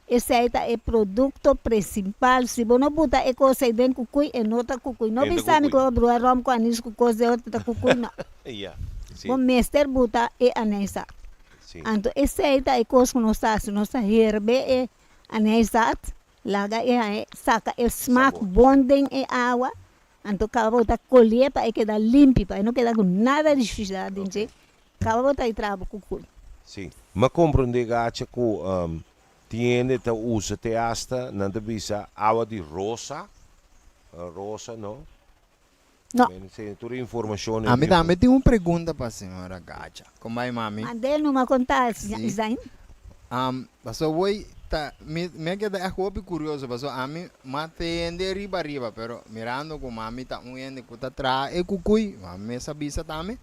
esse aí tá é produto principal. Se você não botar é coisa aí dentro cucuy, é nota cucuy. Não Ainda pensa que cucuy. eu vou arrom com anis com coisa de outra cucuy, não. Yeah. Sim. O mestre botar é anéisado. Sim. Então, esse aí tá é coisa que nós fazemos. Nós herbe é anéisado, laga é saca é smack Sabor. bonding é água. Então, acaba botar colher para quedar limpo, para não quedar com nada de sujeira dentro. Acaba botar e trava cucuy. Sim. Mas compreende gacha que tiene te usa te hasta nanda bisa água de rosa. Rosa, não? Não. Tem toda informação. A mim também tem uma pergunta para a senhora Gacha. Como vai, mami? Andei numa contagem, Sim. Zain. Baso voy me queda es hobby curioso, baso a mí mate de riba, pero mirando como a mí ta un ende kuta tra e cucuy, a mí esa bisa tame,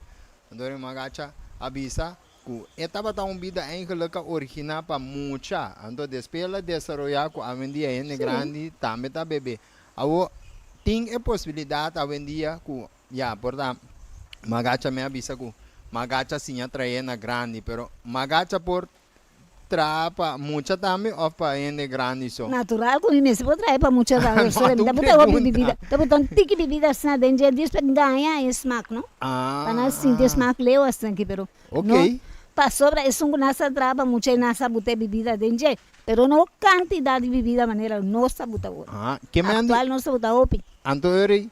andore magacha avisa ku etapa ta un vida eigenlijk original pa mucha, ando despela desarrollar ku a dia ende grande tame ta bebê. Awo tem a possibilidade a dia ku ya porta magacha me avisa ku magacha sim traer na grande, pero magacha por trapa mucha também ou para ende grande só. Natural, como mesmo, vou trazer para muitas áreas. Não, tu Tá botando pergunta. bebida. Tá botando tique bebida assim, dentro disso para ganhar esse smack, não? Ah, Para nós sentir smack leu assim aqui, pero. ok. Para sobra, isso não nessa traba, muita nessa botar bebida dentro. Pero não quantidade de bebida maneira, nossa botar outra. Ah, que me andi Atual nossa botar opi. Antori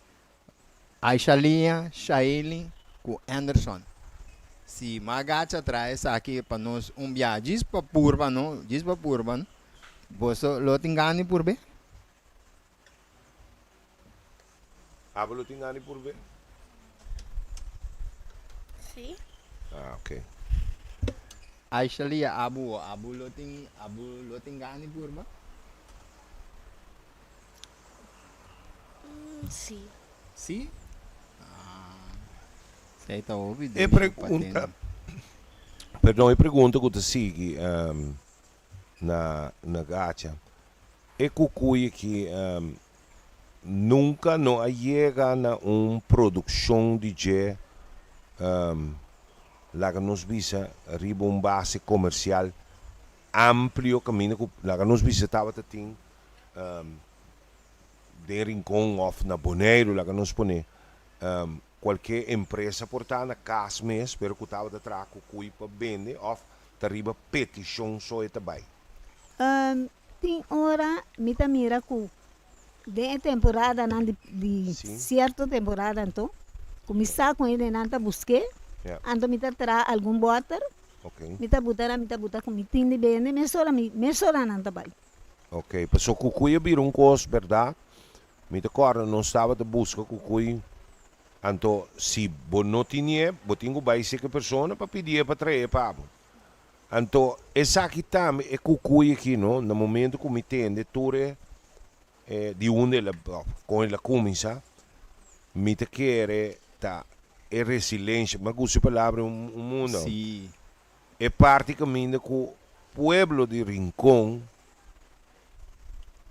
Aishalinha, Shaili com Anderson. Se magacha traz aqui para nós viagem, diz para Purban, não? Diz para Purban. Você lo tingani por bem? Hablo tingani por ver? Sí. Ah, ok. Aishalia abu lo tingani por bem? Sí. Sim? Ah, sei tá ouvindo. E pergunta, perdão, e pergunta que você sigue na gacha. É cucuia que nunca não chega na produção de je lá que nos visa riba base comercial amplio caminho lá que nos visa estava tem de Rincón ou na Boneiro lá que nos põe qualquer empresa portar na casa mesmo, pero que estava de trás cucuia para vender ou arriba petição só e também. Tem hora, mita mira ku de temporada nan de Sim. certa temporada então, começar com ele nanta busque, Yeah. ando mita tra algum water, Ok. mita butar com mitin de bene, me sora nanta bai. Ok, passou cucuia virou coisa, verdade? Me acordo, não estava de busca cucuia. Então, se você não tinha, você tinha que ser que pessoa para pedir para trazer para você. Então, essa aqui também é cucuia aqui, não? No momento que me entende, tudo de onde ela, com ela começa, me quer tá é resiliência, mas usa a palavra mundo. Sim. É praticamente que o pueblo de Rincón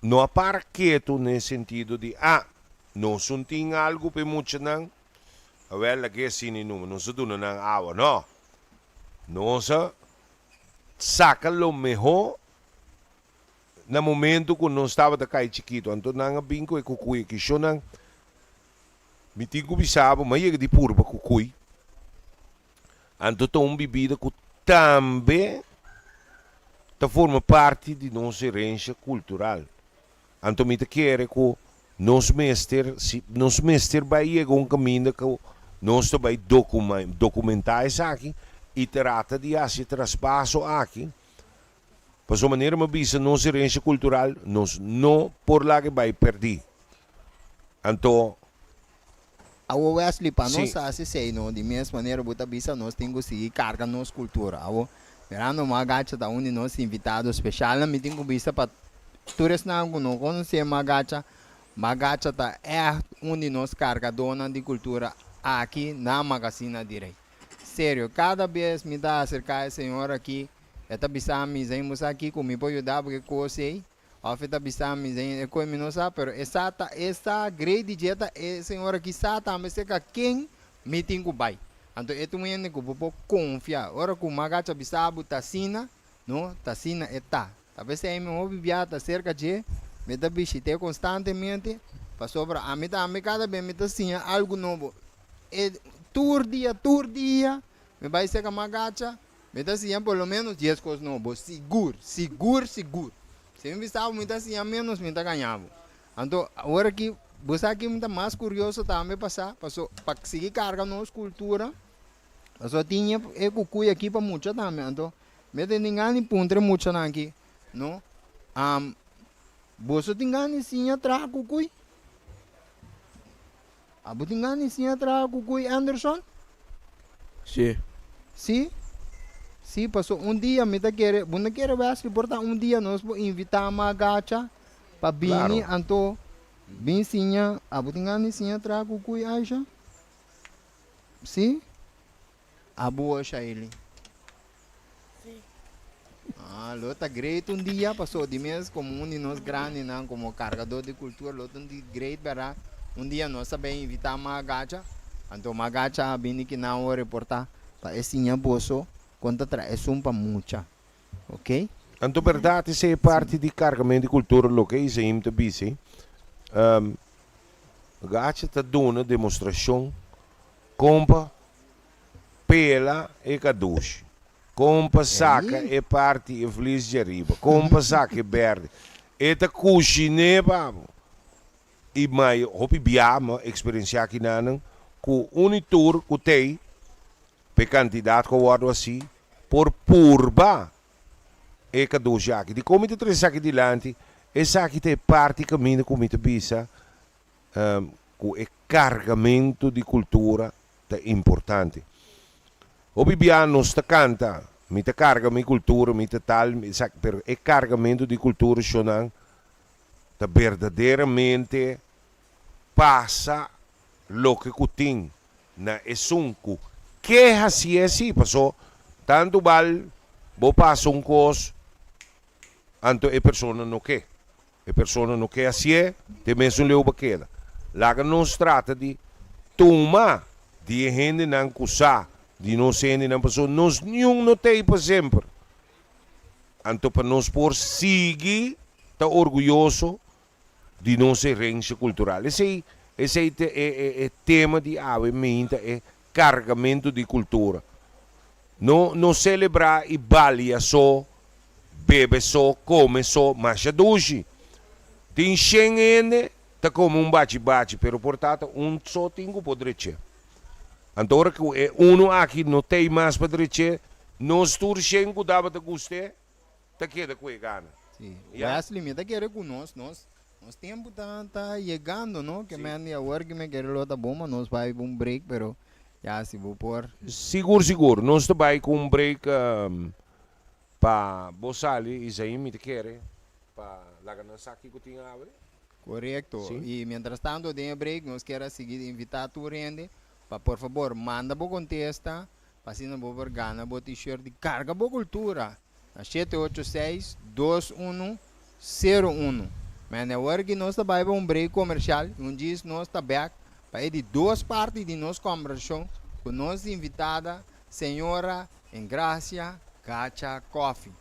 não para quieto nesse sentido de não tem algo para muito não, a ver que é assim não se dá não água, não. Nós saca o melhor no momento que não estava da cai chiquito, então não bingo e cucuí que só não me tinha bisabo, mas é de purba cucuí. Então tem bebida que também forma parte de nossa herança cultural. Então me quer que nos mestre vai chegar caminho que nós também documentar isso aqui e trata de fazer traspasso aqui. Por essa maneira, me visa nossa herança cultural, nós não por lá que vai perder. Então, A Wesley, para Sim. nós, assim, sei, não, de mesma maneira, bota bisa, nós temos que seguir carga nossa cultura. Verano, uma gacha da onde nós invitado especial, me tem que bisa para todos não conhecer uma gacha tá é onde nós carga dona de cultura aqui na Magazine Direito. Sério, cada vez me dá acercar a senhora aqui, esta bisa me zemos aqui, como pode ajudar, porque eu sei. Afeta bisami zen ko minosa pero essa grade dieta é senhora que sata mas é quem meeting ko bai. Anto eto mo yan ko popo confia. Ora ko magacha bisabu tasina, no? Tasina eta. Talvez é mo bibiata cerca de me da visite constantemente para sobra a me cada vez me tasinha algo novo. E tour dia me vai ser que magacha me tasinha pelo menos 10 coisas novas. Seguro. Se eu estava muito assim, a menos me ganhava. Então, agora que você aqui muito mais curioso também passou para seguir carga nossa cultura. Passou tinha cucuia aqui para muito também. Então, me tem ninguém puntre muito aqui, não? Você tem ninguém sim atrás cucuia? Abu tem ninguém sim atrás cucuia Anderson? Sí. Sim? Sim, passou um dia, me tá querer, bunda querer Wesley, porta um dia nós vou invitar uma gacha para bini Claro. anto bem sinha, abutingani sinha trago kui Aisha. Sim? Abu Aisha ele. Ah, lo tá great um dia passou de mês como um de nós grande não como carregador de cultura, lo tá de great para um dia nós também invitar uma gacha, anto uma gacha bini que não reportar para esse sinha bolso. Conta traz para mucha, ok? Então, verdade, isso é parte de carregamento de cultura local, isso é muito busy. Gacha está dando uma demonstração, compa, pela e caduche. Compa saca é parte e feliz de arriba. Compa saca é verde. Eta cucine, babo. E mai, hopi biama, experiência aqui nanan, com unitur, com tei, pe candidato que eu assim, por purba, e caduche aqui. De como te três aqui dilante, essa aqui tem parte caminho como te bisa, com o carregamento de cultura é importante. O bibiano sta canta, mi te carga mi cultura, mi te tal, per e cargamento di cultura shonan, te verdadeiramente passa lo que kuting na esunku. Que assim é assim, passou tanto bal, bo passa um cos, anto e persona no que. E persona no que assim é, te mesmo leu baquela. Lá que não se trata de tomar de gente não kusar, de não ser não pessoa, nós nenhum não tem para sempre. Então para nós por seguir, tá orgulhoso de nossa herança cultural. Esse é tema de avementa, é carregamento de cultura. Não celebrar e balia só, bebe só, come só, mas a duche. Tem gente, tá como um bate-bate, pero portanto, só tem que poder ser. Então, que aqui não tem mais para dizer, nós todos que dava de gostar, tá queda com a gana. Sim. Yeah. Wesley, me tá querer com nós tempo tá chegando, não? Que me agora que me quer lá tá bom, mas nós vai um break, pero já se vou por. Seguro. Nós também com um break para Bosali, isso aí me quer, para lá que nós aqui que tinha a ver. Correto. Sim. E mientras tanto, tem break, nós queremos seguir invitar tu rende, para por favor, manda bo contesta, para se não for gana bo t-shirt de carga bo cultura. Na 786-2101. Mas na hora que nós vai para um break comercial, um dia nós está back, para de duas partes de nossa conversação, com nossa invitada, senhora Engrácia Gacha Coffee.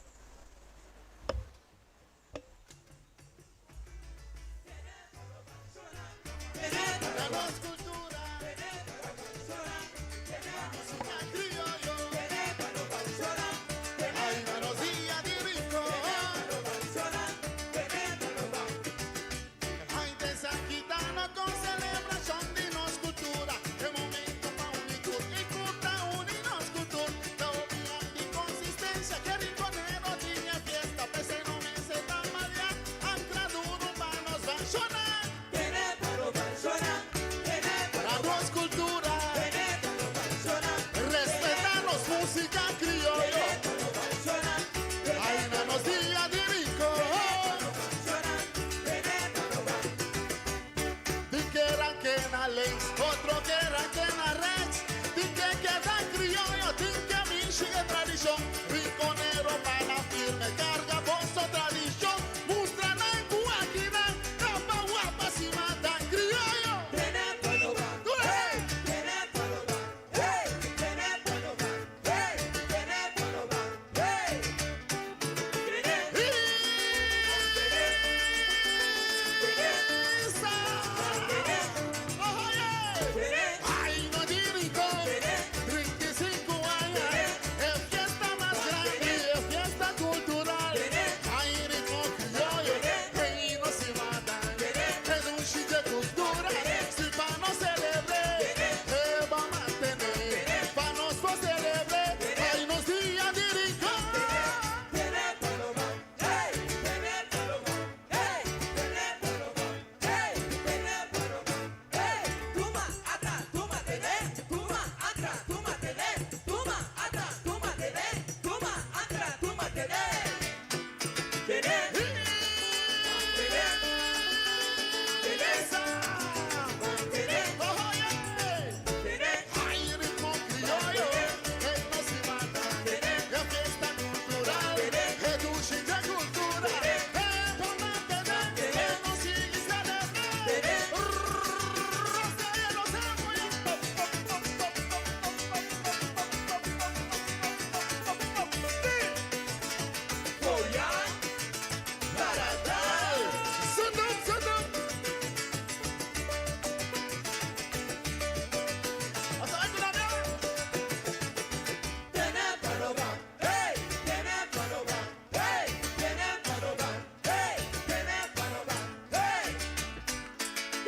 Otro que raque na red, di que queda criollo, di que mi sigue tradición, rinconero para firme, carga voz tradición, muestra na cuaquina, capa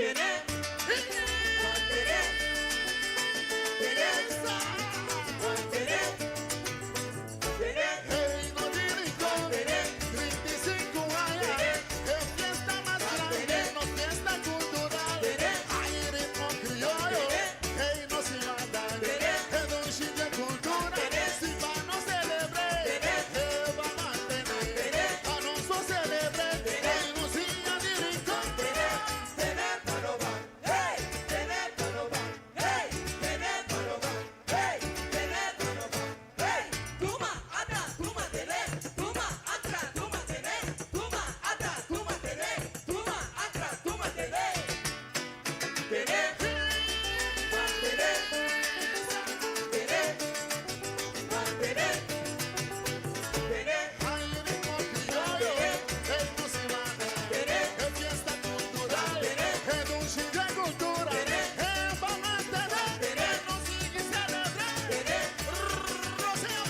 Hey, no diricón, 35 años, es fiesta más grande, no fiesta cultural. Hay ritmo criollo, hey, no se matan, es un chip de cultura. Si van a celebrar, van a mantener, a nosotros celebrar, hey, no siga diricón. Hay ritmo criollo, hey, no se matan, es fiesta cultural, es un chip de cultura. Va a mantener, no sigue celebrar. Rocío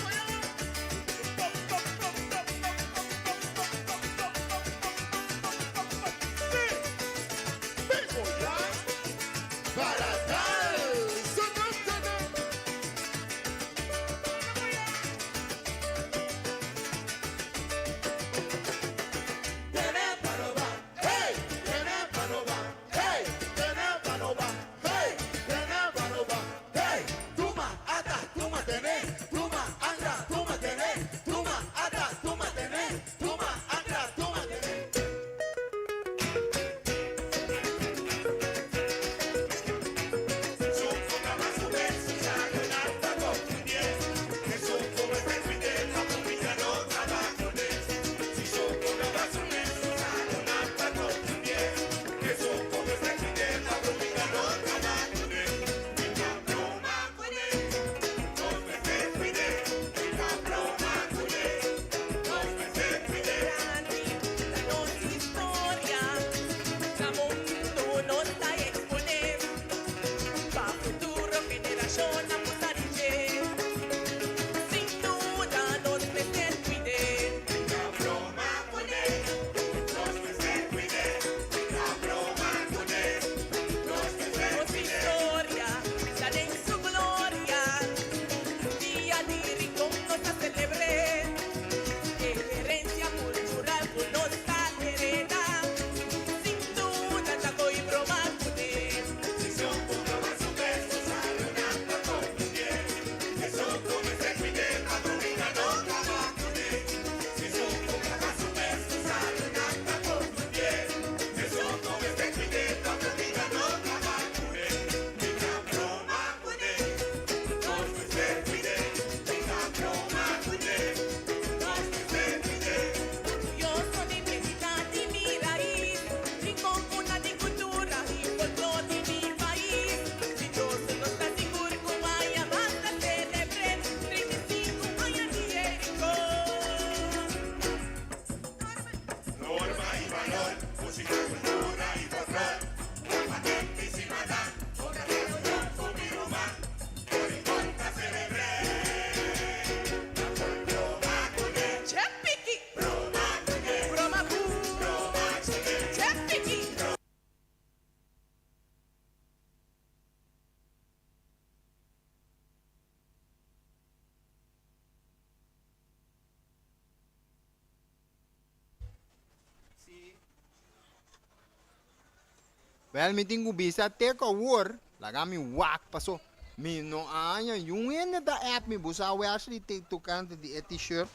Well, mi tingu bisa take a war, laga mi wak paso. Mi no anya yung ene da app mi busa we actually take to kante di t-shirt.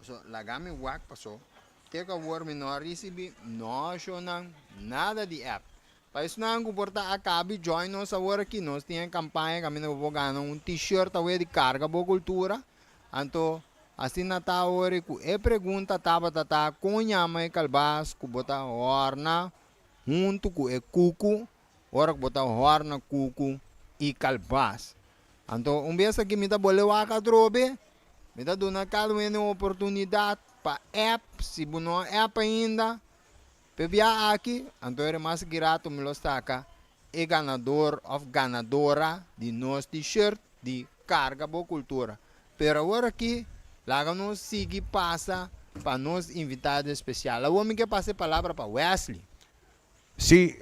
So laga mi wak paso. Take a war mi no receive no show nang nada di app. Pais na ang kuporta akabi join no sa war aqui nos tinha kampanya kami nabobogano un t-shirt awe di carga bo cultura. Anto assim na ta ore ku e pergunta taba tata kunya mai kalbas ku bota orna junto com o cuco, ora que botar horna cuco e calbas. Então, vez que me dá bolewa ka drobe, me dá dona cada uma oportunidade para app, se não app ainda, pebia aqui, então é mais grato me lo saca, é ganador ou ganadora de nosso t-shirt de carga boa cultura. Pero agora aqui, lá nos sigue passa para nos invitado especial. Eu vou me que passe a palavra para Wesley. Sí,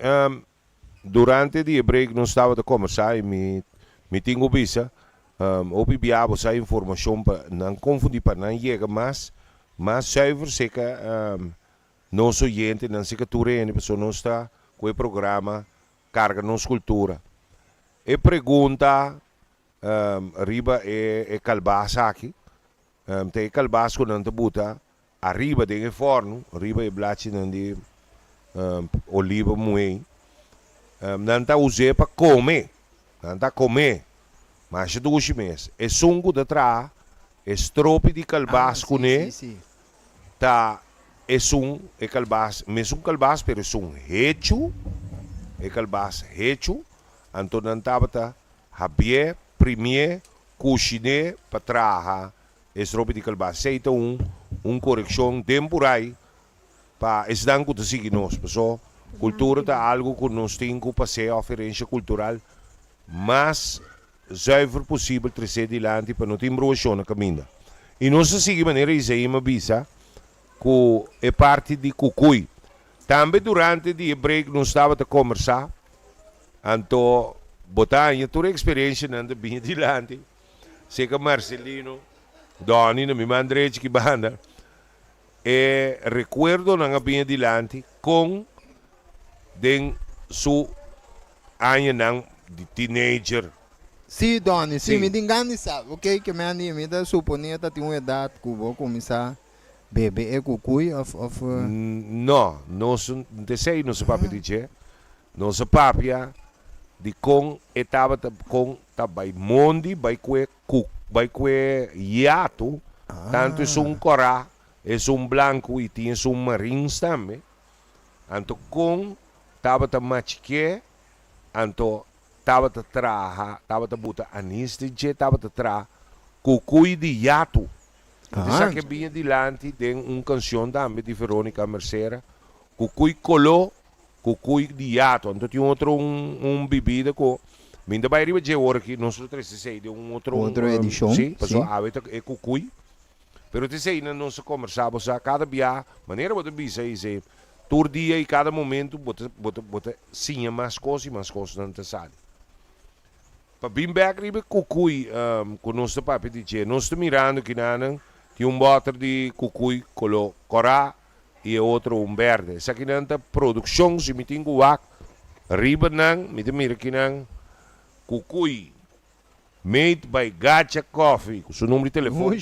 durante die break nós estava a conversar e me tinha visa op biabo sa informação para não confundir para não chegar mas zuiver zeker nosso oyente não zeker toerende pessoa não está com o programa Carga Nos Cultura e pergunta riba e calbasa aqui tem calbasa quando não buta arriba de forno arriba e blachi não de oliva moe não está usando para comer não está comer mas é dois meses é sungo de trás é strope de calbasa com ele tá é calbasa mesmo calbasa pero é hecho é calbasa hecho então não estava habie premier cozinhar para trás é strope de calbasa seita correção temporária para esse dango de seguir nós pessoal cultura é algo que nós temos que fazer oferência cultural mas zuiver possível trazer adiante para não ter broação na caminho e nós seguimos maneira isso aí uma visa que é parte de Cucuy também durante o break nós estava a conversar então botar a tua experiência não bem adiante sei que Marcelino Doni na minha Andrete que banda e recuerdo não bem adiante com den su ano não de teenager. Sim, Doni, sim, Sim. me engano, sabe? Ok, que me dá suponia que tem uma idade que vou começar a beber e cucuy of Não, nós não sei, não se papi dizer. Nossa papia de com etava com vai mondi, vai hiato, tanto é um corá, é um branco e tinha um marins também. Então com tava ta machique, então tava ta traha, tava ta buta anis de je, tava ta tra cucuy de hiato. Então que bem adiante tem canção também de Verônica Mercera, cucuy colô, cucuy de hiato. Então tem outro bebida com ainda vai arriba de hora que nós outros sei de outra edição. Sim, pessoal, é cucuy. Pero te sei não se conversava, a cada dia, maneira você bisa aí, todo dia e cada momento você sim mais coisas não te sabe. Para bem back riba cucuy, com nosso papi dizer, nós estamos mirando que não tem botar de cucuy colo corá e outro verde. Essa aqui não tá produção, se me tem guac, riba não, me tem mira que não cucuy made by Gacha Coffee, com seu número de telefone.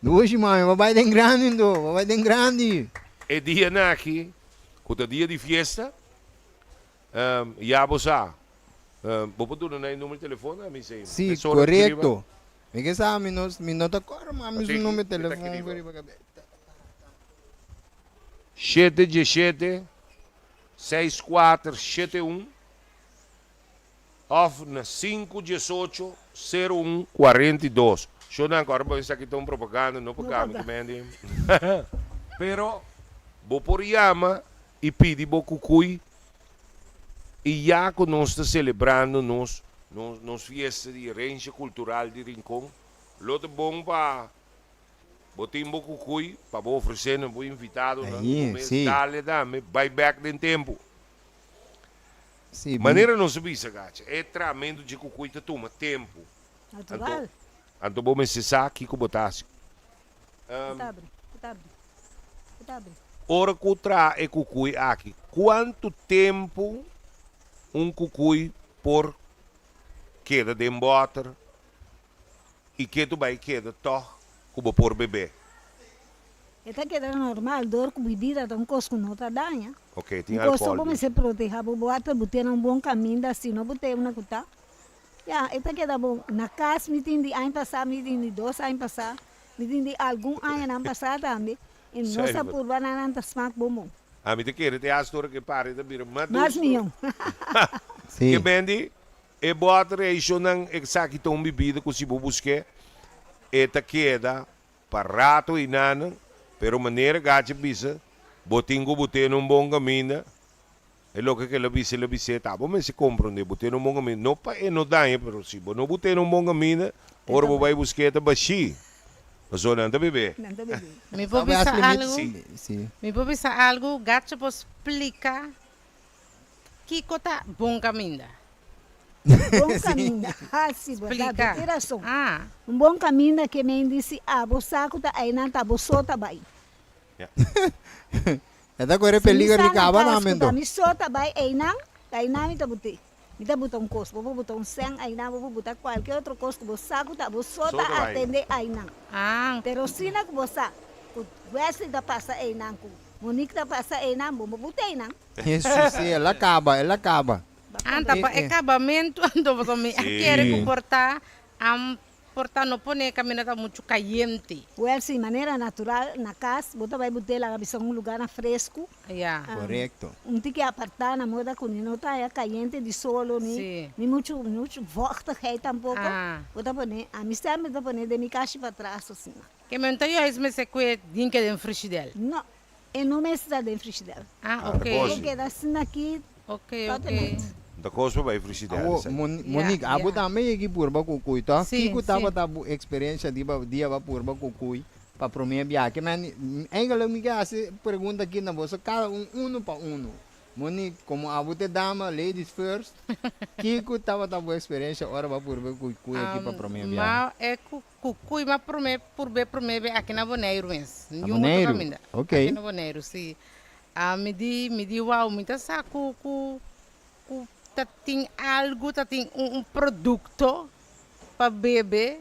Hoje, mãe, vai den grande, vai den grande. É dia aqui, com o dia de festa, já você vou pôr no número de telefone, me sei. Sim, correto. Me que sabe, me nota cor, mas o número de telefone. 717 6471 off na 518 0142. Eu não agora vou aqui estão propaganda, não para cá, me pero vou por yama e pedi bo cucuy e já que nós estamos celebrando nos fiesta de herança cultural de Rincón, lote bom para botar bo cucuy para oferecer um invitado, dale dame, vai back de tempo. Sim, Maneira não se visa, gacha, é tramento de cucuy que toma tempo. Natural. Então vou me cessar aqui com o botássio. Ora que tra é cucuy aqui. Quanto tempo cucuy por queda de embotar e que tu vai queda to como por bebê? Esta queda normal, dor com bebida, então cosco não tá danha. Ok, tem Gosto álcool. como se proteger, vou botar um bom caminho, assim, não botei uma cuta. Ja, esta queda bom. Na casa, me tem de ano passado, me tem de 2 anos passado, me tem de algum ano passado também. E nossa curva não está smack bom. A mim te quer te astor que pare de vir Mas nenhum. Que bendi e bota reação não exact tom bebida que se busque eta queda para rato e nana, pero maneira gacha bisa, botingo num bom caminho. É louco que ela bise, tá bom, mas se compreende, botar num bom caminho, não para não dá, pero se não botar num bom caminho, ora vai buscar a baixi. Mas não anda bebê. Me vou pensar algo, gato vos explica Kiko tá bom caminho. Bom caminho. Ah, sim, verdade. Explica. Tem razão. Ah, Bom caminho que me disse, você saco tá aí não tá sota vai. Esta coisa peliga de cava na mento. Me sota vai aí não me tá botei. Me tá botar um costo, vou botar um 100 aí não, vou botar qualquer outro costo, você saco tá sota Sota vai. atender aí não. ah, Pero sina que você, o Wesley tá passa aí não, Monique tá passa aí não, vou botar aí não. Isso, sim, ela acaba. anta pa acabamento, ando também. Sim. Quer comportar, portar no pone caminho tá muito caliente. Wesley, maneira natural, na casa, você vai botar lá, vai um lugar fresco. Yeah. Correto. Tem que apartar na moda com não tá é caliente de solo Sim. nem muito vochtigheid tampouco. Ah. Bota pone, a mistake me tá pone de mi caixa para trás assim. Que me então eu me sequei dinque de frigideira. Não, e não me está de frigideira. Ah, Ah, ok. depois. Porque assim aqui, Ok, tá ok. tenente. Da cospa vai frigideira. Monique, Yeah, abo yeah. também aqui por cucuy, tá? Sim, Kiko tava sim. tá experiência de dia ba por cucuy para promia viagem. Mas ainda me hace pergunta aqui na bolsa, cada um para um. Monique, como abo te dama, ladies first. Kiko tava tá boa experiência, ora ba por cucuy aqui para promia viagem. Mas é cucuy, mas por ver aqui na Boneiro, mas. Boneiro? Ok. Aqui na Boneiro, sim. Me di, uau, muita saco, tem algo, tem produto para beber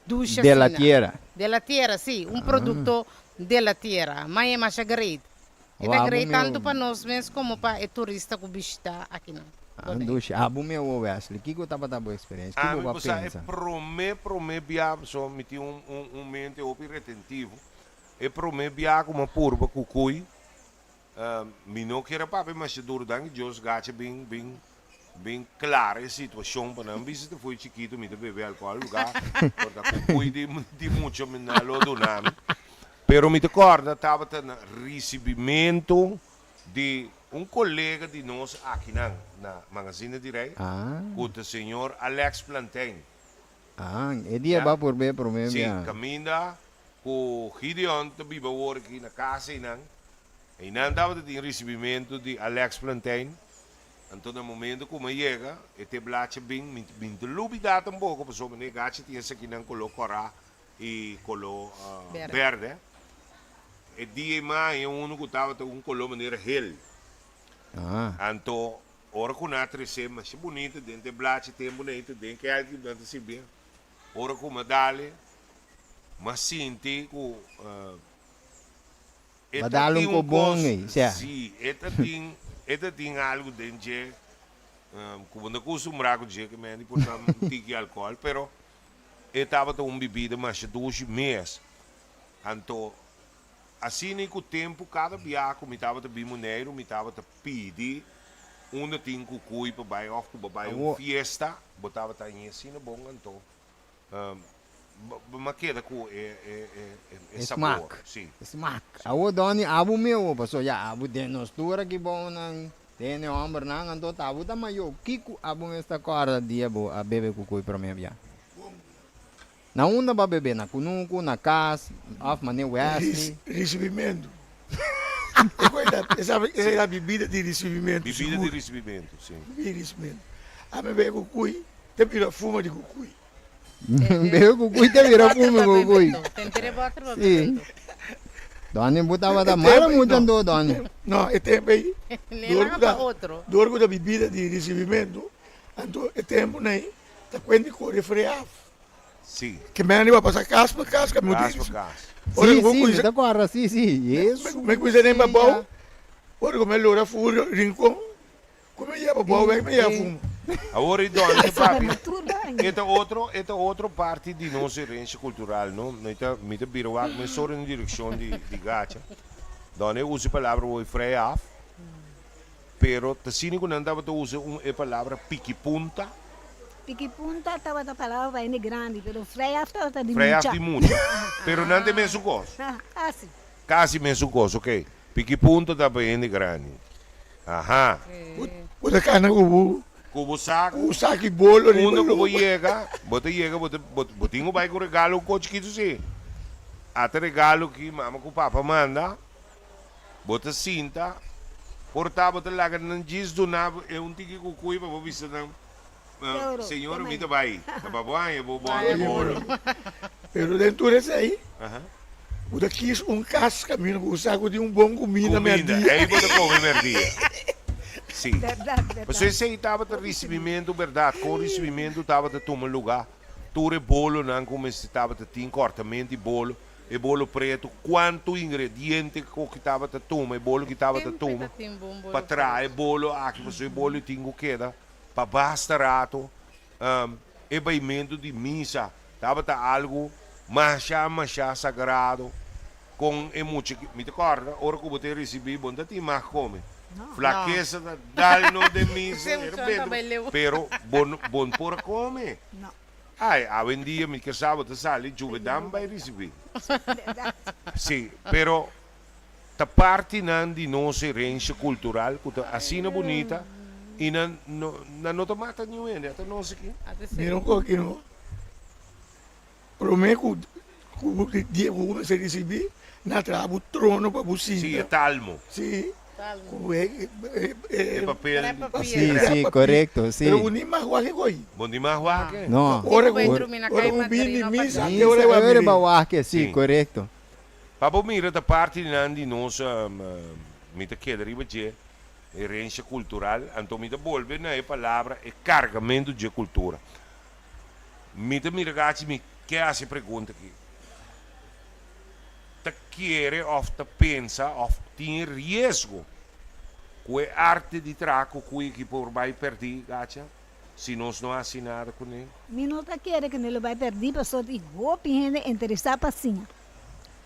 ducha. De la tierra. De la tierra, sim, produto de la tierra. Mas é mais great. É Uau, great meu. tanto para nós mesmos como para o turista que visita aqui na Boneiro. Ducha, abo meu Wesley. Kiko tava tá boa experiência. Ah, Kiko mas ba você é pensa. prome biar só meti mente opi retentivo. É prome biar como purba cucuy. Mi não quero papai, mas duro dang Deus gacha bem clara a situação para não visita foi chiquito me bebe álcool lugar porque cucuy de muito me na lo do nome. Pero me recorda tava no recebimento de colega de nós aqui na Magazine Direct. Ah, O senhor Alex Plantain. é dia Ja. ba por be promia Sim, viagem. caminha com Gideon to biba work aqui na casa e não dava de recebimento de Alex Plantain. Então no momento como chega, este blache bem lubidado um pouco, porque o negócio tinha aqui não colo cora e colo verde. E dia mais é que estava com colo maneira hel. Então ora com a trece mas bonito dentro blache tem bonito dentro que algo dentro se bem. Ora com medalha mas sinti com Badalong ko bong siya. Sim, esta tem algo dentro como não acostumar com que me importa tique álcool, pero estava uma bebida mais de 2 meses. Então, assim com o tempo, cada viagem me estava bem maneiro, me estava pedir onde tem cucuy para vai off para vai uma fiesta, botava tá em assim bom então. Mas queda com sabor, sim. Smack. Awo doni abo meu, paso ya abo de nos tura que bom nang tene homem nang anto tabo ta mayo Kiko abo esta corda dia bo a bebe cucuy para minha viagem. Na onda ba bebe na kunuku na casa, off mane Wesley. Recebimento. Essa é a bebida de recebimento. Bebida de recebimento, sim. Bebida de recebimento. A me bebe cucuy, te vira fuma de cucuy. Bebe cucuy te vira fume cucuy. Tempere bota Sim. Doni botava da mala muito ando doni. Não, é tempo aí. Nem lá para outro. Do orgulho da bebida de recebimento, então é tempo né? Tá quando corre frear. Sim. Que me anima passar casa para casa, que me Casa diz. por casa. Ora, Sim, vou sim, coisa- da corda, sim, sim. Isso. Me cuida nem para bom. Ora, como ele ora furo, rincão. Como ele ia para bom, me ia fumo. Agora, Dona, papi, tudo bem. esta outra parte de nossa herência cultural, não? Me te biro a me só em direção de gacha. Dona, eu uso a palavra o freio af, pero te sini que não dava tu usa a palavra pique punta, Pique punta estava da palavra vai grande, pero freia estava de freio af mucha. de muita, pero não tem mesmo gosto. Assim. Quase mesmo gosto, ok? Pique punta tá bem grande. Aham. Bota cana com Cubo saco. o saco de bolo. Quando eu chega, botinho vai com regalo com chiquito sim. Até regalo que mama com papa manda, bota cinta, Portava te laga nan jis do na e un tiki kukui pa bobisa nan. Senhor, também. me tá vai. Tá babuan, eu vou bom Vai, bolo. Pero dentro desse aí, Aham. o daqui casca, menino, o saco de bom comida, minha Comida, dia. aí você come merdia. Sim. Verdade, verdade. Você aceitava o recebimento, verdade? Com o recebimento, estava a tomar lugar. Ture bolo, não como se estava a ter cortamento de bolo. E bolo preto, quanto ingrediente que estava a tomar, e bolo que estava a tomar. Para trazer bolo, aqui você bolo tinha que dar. Para basta rato, e baimento de missa. Estava algo machá sagrado. Com muito, me recorda, ora que você recebeu, bom, da mais come. Flaqueza da dalno de missa, pero bon por come. Não. Ai, hoje em dia, me que sábado sale, juvedam vai receber. Sim, pero ta parte nan di nossa herança cultural, que assim é bonita, e não te mata nenhum, até não sei que. Mira um pouquinho. Prometo que o dia que você receber, na trava o trono para você. Sim, é talmo. Sim. É papel. Sí, correcto, sí. Pero unir mais guaque coi. Bom demais, Joaquim. No. Ora Ora o bini misa, Sí, que ora vai ahora abrir. bahuasque, sí, Sí. correcto. Papo mira da parte di nossa me te queda riba je herança cultural, então me te volve na palavra e carregamento de cultura. Me te mira gati me que hace pergunta aqui. Te quer of te pensa of tem risco que arte de traco que por vai perder, gacha? Se nós não assinar com ele. Mi no te quiere que no lo va a perder, pero só de roupa e gente interessada para sim.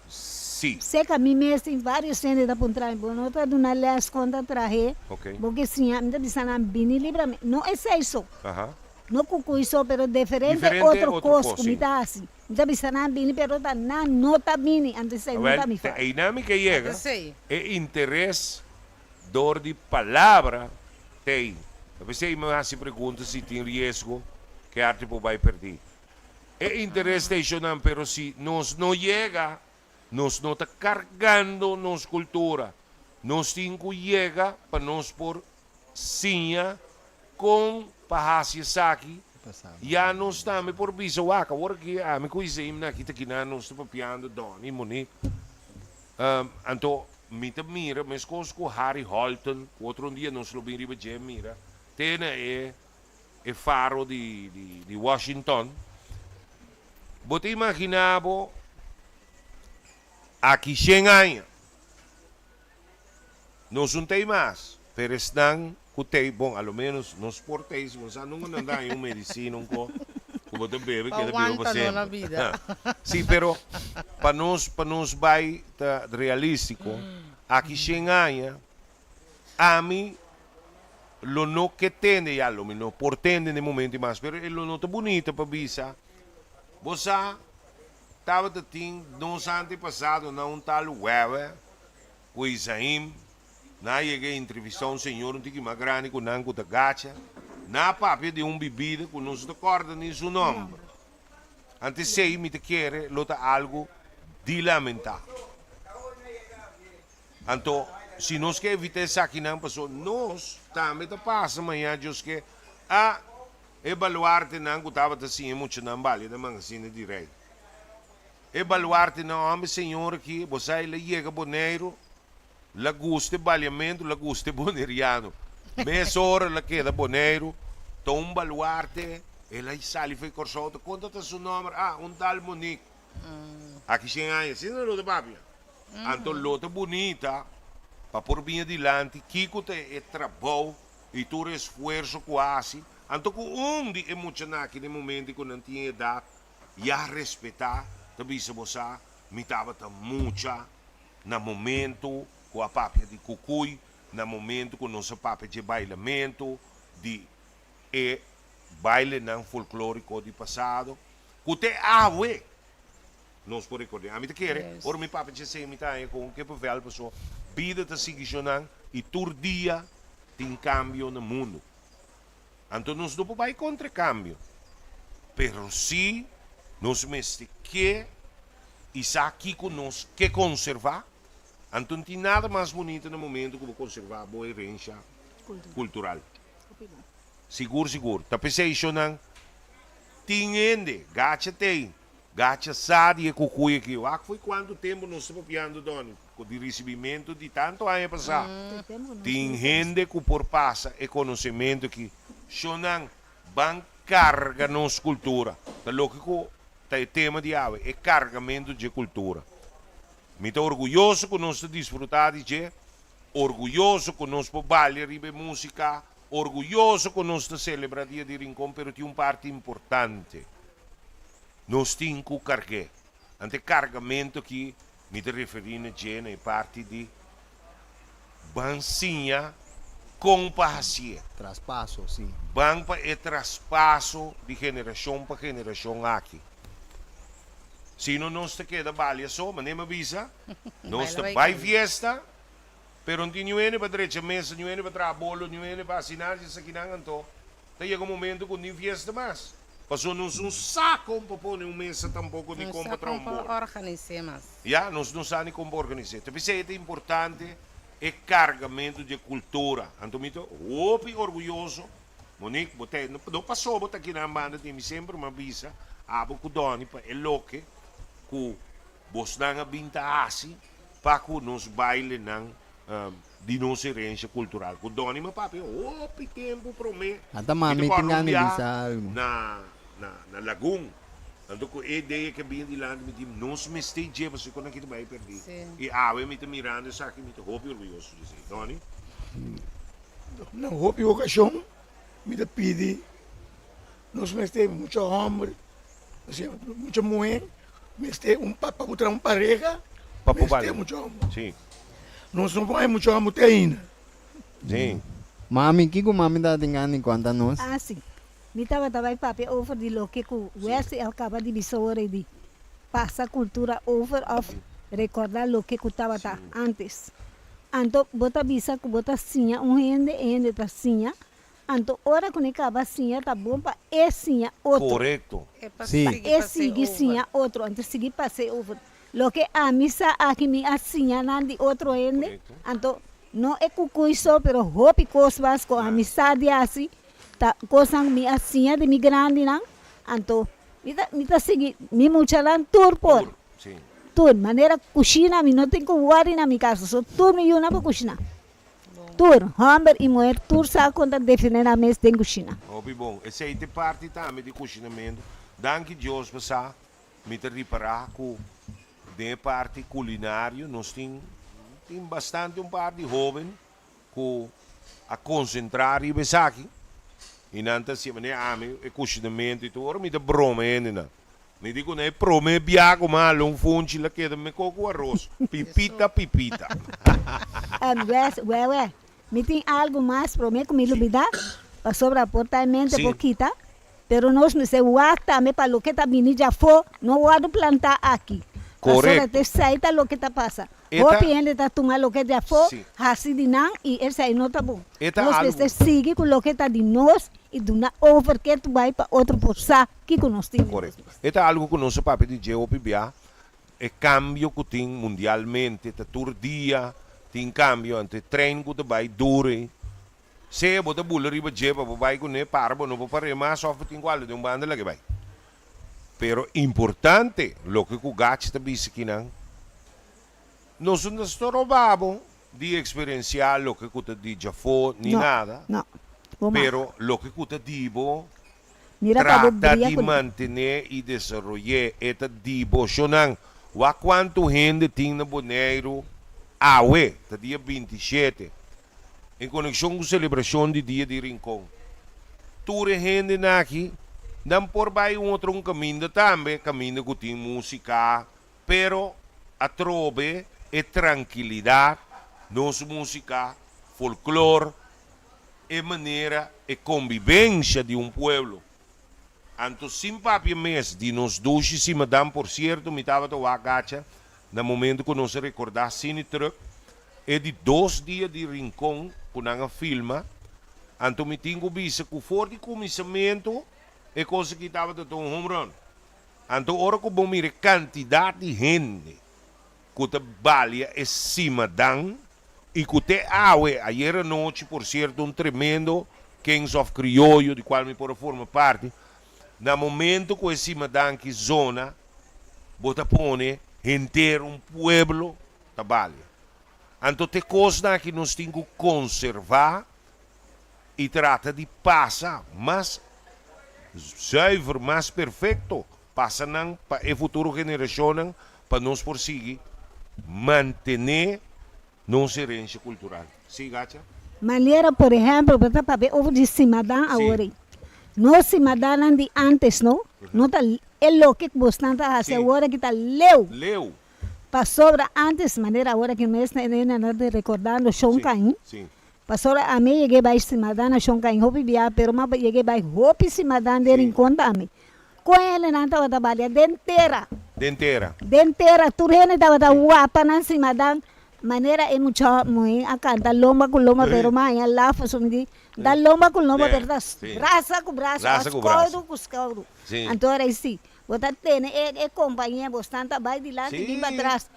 Sim. Sei que a mim mesmo tem vários gente da pontra, bom, não tá dando as contas traje, Ok. porque sim, a mim tá dizendo a bini livre, não é isso. Aham. Não cucu isso, pero diferente Diferente outro outro coisa, coisa, como sim. tá assim. Tá dizendo a bini, pero tá na nota bini, antes de não tá me A fala. dinâmica chega. Sei. É interesse dor de palavra tem. Você me se pergunta se tem risco que a arte vai perder. É interesse deixa não, pero se nós não chega, nós não está carregando nossa cultura. Nós temos que chegar para nós por sinha com pahasya saki. Já nós estamos por bisa waka. Agora que a me coisa na kita kina nós estamos papiando doni monique. Então mira, mas coisas com Harry Holton, outro dia nós lo bem riba mira, tem é faro de Washington. Você imaginava aqui 100 anos, nós não tem mais, pero estão que tem, bom, ao menos nos portéis, nós não andamos em medicina, que você bebe, que bebe para sempre. Sim, pero para nós vai realístico, aqui 100 anos, a mim, lo no que tende, já lo não por tende no momento mais, pero lo não tá bonito para visa. Você estava tendo nos antepassados não tal web, o Isaim, na cheguei entrevistar um senhor um tique mais grande com nanco da gacha, na papel de bebida que não se recorda nem seu nome. Antes sei me te quer, lota algo de lamentar. Então, se nós quer evitar isso aqui não passou, nós também passa amanhã Deus que evaluar-te não que estava assim muito não vale da magazine de rei. Evaluar-te não homem senhor que você ele chega boneiro, la guste baliamento, la guste boneriano. Meia hora la queda boneiro, tom evaluar-te, ela sai foi corsoto, conta seu nome, tal Monique. Aqui sem aí, assim não é papi. Então lota bonita, para por bem adiante, Kiko te é trabalho e tu esforço quase. Então com de emocionar aqui no momento que não tinha idade, já respeitar, também se você me estava muita no momento com a papia de cucuy, no momento com nossa papia de bailamento, de baile não folclórico de passado, que te awe. Nós por recordar, a mim te quer, ora meu papia de ser me tá com que papel pessoa, vida te seguir e tur dia tem cambio no mundo. Então nós não vai contra cambio, pero sim nós mesmo que isso aqui que nós que conservar Então, tem nada mais bonito no momento como conservar a boa herança cultural. Seguro. Tá pensei isso não? Tinhende, gacha tem. Gacha sabe e cucuia aqui. Foi quanto tempo nós estamos piando dono? Com o recebimento de tanto ano passado. Tem gente que por passa e conhecimento que não van carga nossa cultura. Tá lógico, tá o tema de ave, é carregamento de cultura. Me tô orgulhoso que nós desfrutar de orgulhoso que nós baile ribe música, orgulhoso que nós celebrar dia de rincón, pero tem parte importante. Nós temos que carregar. Ante carregamento que me te referindo a parte de bansinha com paciência. Traspasso, sim. Banpa é traspasso de geração para geração aqui. Se não nós te queda balha só, mas nem me avisa. Nós te vai fiesta, pero não tem ninguém para direita mesa, ninguém para trabalho, ninguém para assinar, isso aqui não então. Chega um momento que não tem fiesta mais. Passou nos saco para pôr um mesa tampouco nem como para trabalho. Organizar mais. Já, nós não sabemos como organizar. Então, isso é importante, é carregamento de cultura. Então, eu orgulhoso. Monique, não passou, botar aqui na banda, tem sempre uma visa, abo com doni, é louco, que você não binta assim, para que nos baile não de nossa herança cultural. Com doni, meu papi, tempo para mim. Até mami tinggal bisa. Na Lagoon. Então, com a ideia que vem de lá, me diz, nós me esteja, você quando aqui vai perder. E ave me mirando, isso aqui me roupa orgulhoso de dizer, doni? Na roupa e ocasião, me pede, nós me temos muito homem, muita mulher, me temos para botar uma pareja, Papo me vale. temos muito homem. Sim. Nós não vamos muito homem até ainda. Sim. Mami, que mami tá tinggal em quanto a nós? Ah, sim. Me tava papi over de lo que o West acaba de visora de passa cultura over of recordar lo que tava tá antes. Anto bota bisa que bota sinha ende tá sinha. Anto ora que acaba sinha tá bom para é sinha outro. Correto. Sim. É seguir sinha outro antes seguir passe over. Lo que a misa aqui me a sinha nan de outro ende. Correto. Anto não é cucuí só, pero hopi cosas com amizade assim. Ta kosang mi asinha de mi grande nang anto mita sigi mi muchalan tour por Sim. tour maneira cozinha mi não tem que worry na mi casa so tour mi yuna para cozinhar tour hamber e mulher tour sa conta definir a mês tem cozinha Obi bom. Essa é a parte também de cozinhamento. Danke Deus passar, me te reparar com de parte culinário, nós tem bastante par de jovem que a concentrar e besar aqui. E nanta se mane ame e cozinamento e tudo, ora me dá broma ainda. Me digo né, prome biago malo um fonte lá que me coco arroz, pipita. ué me tem algo mais para mim comigo vida para sobreportamento Sim. pouquita pero nós não se guarda me para lo que tá vindo já for não guardo plantar aqui. Correto. Te saita lo que tá passa. Eta- Hopi ele tá tomando lo que já for, Sim. assim de não e esse aí não tá bom. Eta Nós algo- desse sigue com lo que tá de nós e do na over que tu vai para outro porçar que nós temos. Correto. Esta é algo que nosso papo de GOPBA é cambio que tem mundialmente, tá todo dia tem cambio entre trem que vai dure. Se bota bula riba jeba vai com ne parbo no para mais só tem qual de banda lá que vai. Pero importante lo que o gato está bisquinan. Nós não estamos roubando de experienciar lo que o de já foi nem Não. nada. Não. Vamos. Pero lo que o dibo Mira para trata de com mantener e desenvolver esta devoção. Wa quanto gente tem na Boneiro, awe, tá dia 27, em conexão com a celebração de Dia de Rincón. Toda gente aqui, não por vai outro caminho também, caminho que tem música, pero a trove é tranquilidade, nossa música, folclore, é maneira, é convivência de povo. Anto sim papi mês de nos dois se madame por certo me estava to agacha no momento que nós recordar cine truck é de 2 dias de rincón com a filma anto me tinha visto que for de começamento é coisa que estava to home run anto ora que bom mire quantidade de gente kuta balia é cima dan e kute awe ayer à noite, por certo, um tremendo Kings of Criollo, de qual me por forma parte. No momento que cima dan que zona, bota pone inteiro um pueblo trabalha. Então tem coisa que nós temos que conservar e trata de passar, mas zuiver, mais perfeito, passa para a futura geração para nós prosseguir manter nossa herança cultural. Sim, Gacha? Maneira, por exemplo, para ver ovo de cimadã agora. No cimadã de antes, não? Não tá é lo que bastante a agora que tá leu. Leu. Passou antes, maneira agora que nós não de recordando Chão Caim. Sim. Passou a mim cheguei para cimadã na Chão Caim, hopi bia, pero mas cheguei para hopi cimadã de encontra a mim. Com ele não estava trabalhando denteira. Denteira, tu rene estava da guapa na cimadã. Maneira é muito a cantar lomba com lomba, pero mãe, lá faz da lomba com lomba, pero braça com braço, escudo com escudo. Então era assim, você tem companhia bastante, vai de lá, de vir para trás.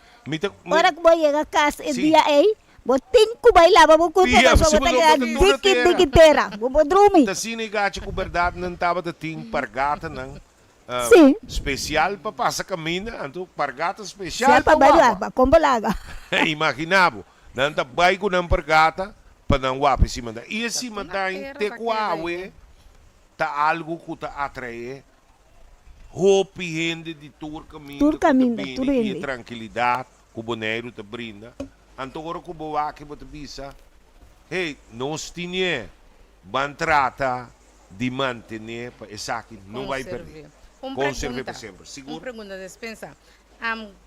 Ora que vou chegar a casa, é dia aí, vou ter que bailar, vou cuidar da sua diquiteira, vou dormir. Assim, negate com verdade, não estava de ting pargata, não. Sim. Especial para passar caminho, então pargata especial para bailar, para combalaga. Imaginava, não tá vai com não pargata para não guapa cima da. E cima da te quawe tá algo que tá atrai hope gente de tur caminho, e tranquilidade que o boneiro te brinda. Então agora que o boa que você bisa, hey, nós tinha ban trata de manter para essa aqui não vai perder. Conserve para sempre. Seguro? Uma pergunta, dispensa.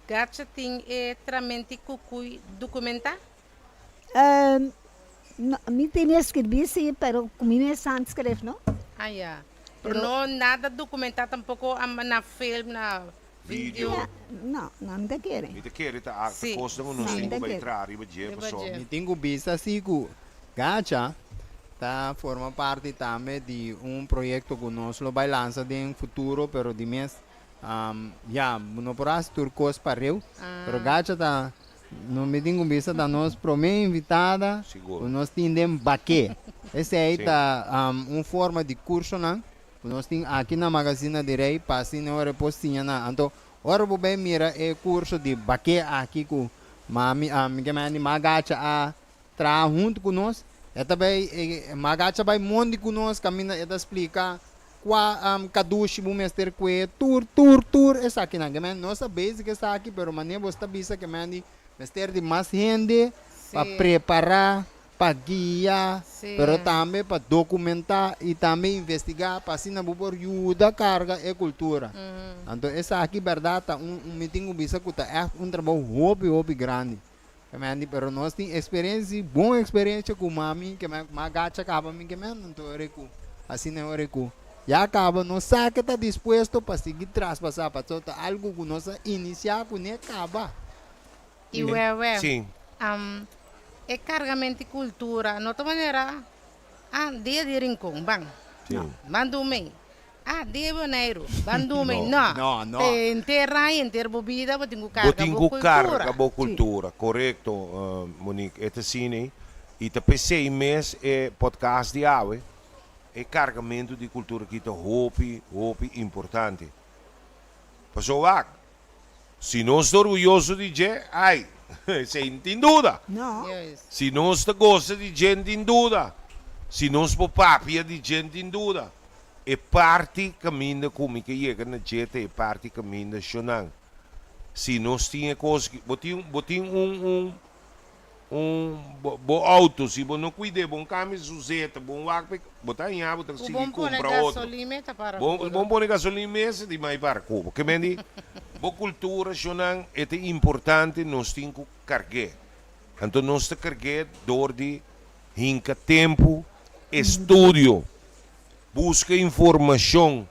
Gacha tem tramente cucui documentar? Me tinha escrevido, sim, pero comigo é santo escrever, não? Ah, já. Pero não nada documentar tampouco na filme, na vídeo? Não te querem. Não te querem, tá? A coisa não tem que entrar, e vai dizer, pessoal. Me tenho visto assim que Gacha tá forma parte também de projeto que nós vai lançar em futuro, pero de mês não posso turcos para eu, pero Gacha tá no me tenho visto da nós promessa invitada, nós temos baque. Esse aí tá forma de curso não, nós temos aqui na Magazine de Rei, passei na hora postinha na, então ora vou bem mira curso de baque aqui com mami Gacha a tra junto com nós. Também Magacha vai monte conosco, caminha e explica qual caduche o mestre que tour essa aqui na gamen nossa base que está aqui, pero maneira você bisa que mandi mestre de mais gente para preparar, para guiar, pero também para documentar e também investigar para assim não por ajuda carga e cultura. Então essa aqui verdade meeting bisa que é trabalho hobby grande. Pero nós temos experiência, boa experiência com mami, que Magacha acaba me que então assim não é já acaba, nós sabe que está disposto para seguir traspassar para algo que nós iniciar com nem acaba. E sim. É carregamento de cultura, de outra maneira, dia de rincão, bang, mandou-me. De boneiro, bandumem, não. Enterrar e enterrar bebida, botinho carga, boa cultura, correto, Monique. Este cine, e também 6 meses é podcast de água, é carregamento de cultura que é hope importante. Pessoal, se não estou orgulhoso de gente, sem dúvida. Não. Se não estou gosta de gente, sem dúvida. Se não estou papia de gente, sem dúvida. É parte caminho como que chega na jeta, é parte caminho da Xonang. Se nós tínhamos coisas que botinho bom auto, se não cuidar, bom câmbio suzeta, bom wak, botar em água, botar seguir comprar outro. Bom pôr gasolina mesa de mais para Cuba. Que mendi, boa cultura Xonang é importante, nós temos que carregar. Então nós temos que carregar dor de hinca tempo, estudo. Busca informação,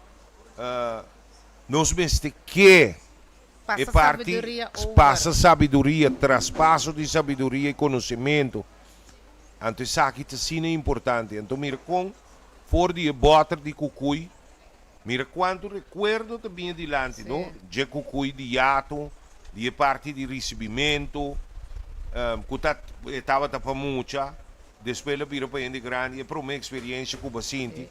nós mesmos que passa sabedoria, traspasso de sabedoria e conhecimento. Então isso aqui é importante. Então mira com for de botar de cucuy, mira quanto recuerdo também adiante, não? De cucuy de yato, die parte de recebimento, que estava para muita, depois ele virou para ele grande, e para uma experiência que eu sinto.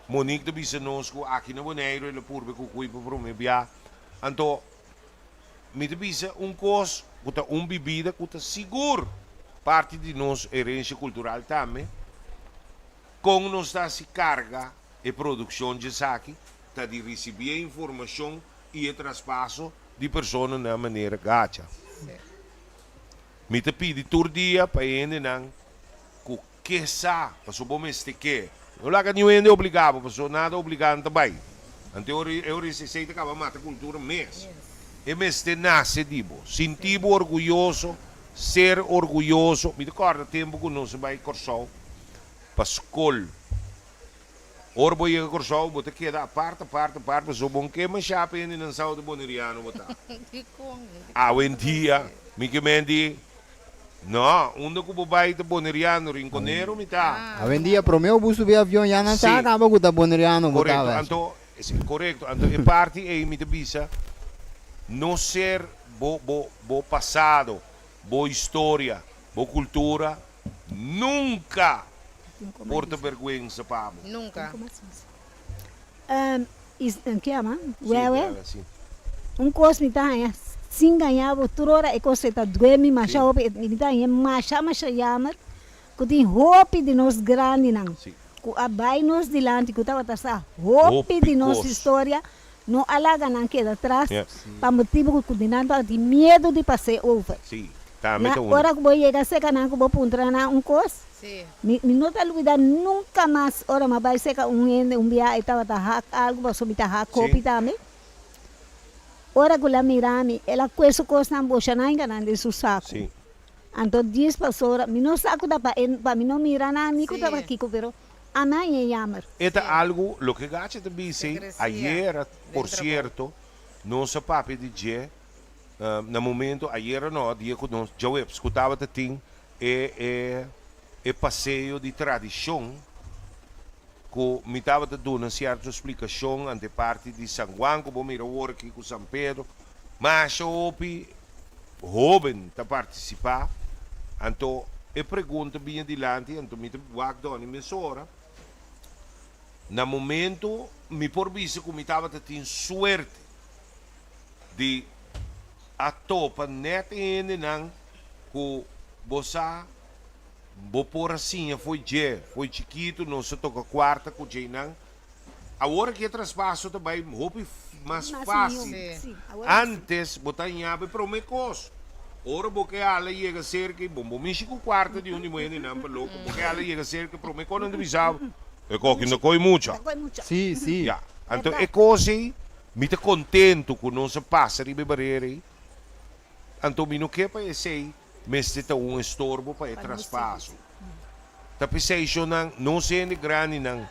Monique de Bissanosco, aqui no Boneiro, ele purbe com o para o meu então, me debisa coisa, bebida que está seguro, parte de nossa herência cultural também, com nós se carga e produção de saque, está de receber a informação e o traspasso de pessoas na maneira gacha. Me te pedi todo dia para ele não que sa, para o bom que eu lá que ninguém é obrigado, para nada obrigado também. Então eu receita que a mata cultura mês. E mês te nasce dibo, sentir orgulhoso, ser orgulhoso. Me recorda tempo que não se vai corção para escola. Ora vou ir a corção, vou ter que dar parte, mas o bom que mas já pende não sabe de boneriano botar. Hoje em dia, me que não, onde que vai de boneriano, rinconeiro, me tá. Hoje em dia, pro meu bus subir avião, já não está acaba com o boneriano. Correto, correto. Então, em parte, é me bisa, não ser bo passado, boa história, boa cultura, nunca porta vergonha, Pablo. Nunca. Que ama? Wewe? Coisa me tá sem ganhar, outra hora é coisa tá doendo, mas já me tá aí, mas chamar, que tem roupa de nós grande não. Que abai nós dilante, que tava tá roupa de nossa história, não alaga não queda atrás, para motivo que dinando de medo de passar over. Sim. Na hora que vou chegar seca não que vou puntar na coisa. Sim. Me não tá dúvida nunca mais, ora mas vai seca dia e tava tá algo para subir tá copy também. Ora que la mirami, ela coisa coisa não bocha não engana de seu saco. Sim. Então 10 pessoas, me não saco da para me não mirar na amigo tava aqui pero amanhã yamar. Eta algo lo que gacha também sei, ayer, por certo, nossa papi de dia, no momento ayer não, dia que nós já escutava tatim é passeio de tradição que me estava dando uma certa explicação ante parte de São Juan, que vou mirar aqui com São Pedro, mas eu jovem a participar, então eu pergunto bem adiante, então me vou dar uma emissora, no momento me por visto que me estava tendo sorte de a topa net ainda não que você vou por assim, foi chiquito, não se toca quarta com o não. Agora que é traspasso também, roupa mais fácil. Antes, botar em aba para o meu costo. Ora, porque ela chega cerca, bom, me com quarta de onde eu não para louco, porque ela chega cerca para o meu costo, não avisava. É que não coi muito. Sim, sim. Então, é coisa, me está contento que não se passa de beber. Então, me não quer para esse mas está estorbo para o traspasso. Tapi sa isyo não sendo grande não.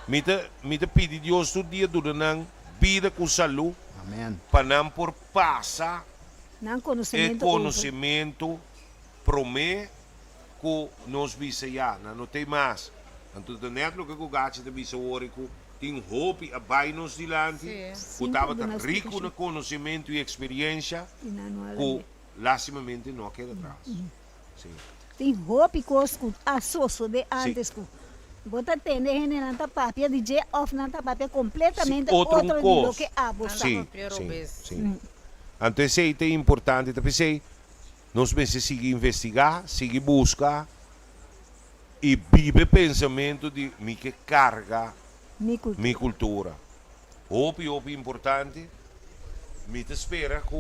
Mita pedi Deus todo dia do não vida com saúde. Amém. Para não por passar conhecimento para mim que nós visa já, não tem mais. Então, net lo que eu gasto de visa hoje que tem roupa a vai nos dilante, que estava rico no conhecimento e experiência, que lastimamente não queda atrás. Tem roupa que a soço de antes que bota tende gente na papia de je off na papia completamente outro nível que a bosta. Sim. Então isso é importante, também nós precisamos seguir investigar, seguir buscar e viver pensamento de me que carga minha cultura. Roupa importante, me te espera que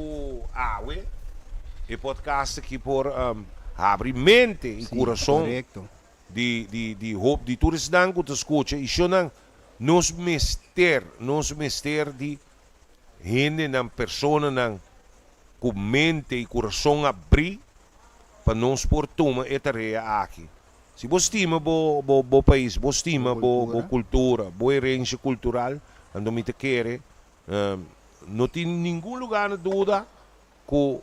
e podcast aqui por abrir mente e coração de todos que te escutam e não nos mister de gente na pessoa não com mente e coração abrir para nós por tomar a tarefa aqui. Se você estima o país, você estima a cultura, a herência cultural, então me te quer, não tem nenhum lugar na dúvida que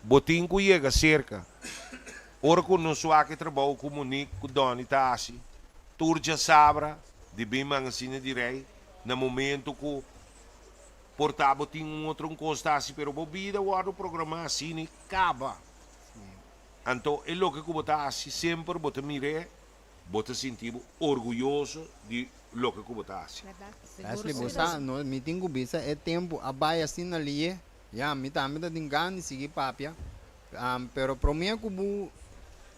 botin que chega cerca. Ora que não só que trabalho com Monique, com Doni Tassi, Turja Sabra, de bem mangasina de rei, no momento que portava tinha outra costa assim, pero bebida o programa assim, né, acaba. Então, é o que eu botar assim, sempre botar mire, botar sentir orgulhoso de lo que eu botar assim. Asli bosa no meeting ko bisa é tempo abaya assim na lie. Ya, mi também tem ganho seguir papia. Pero pro mim que bu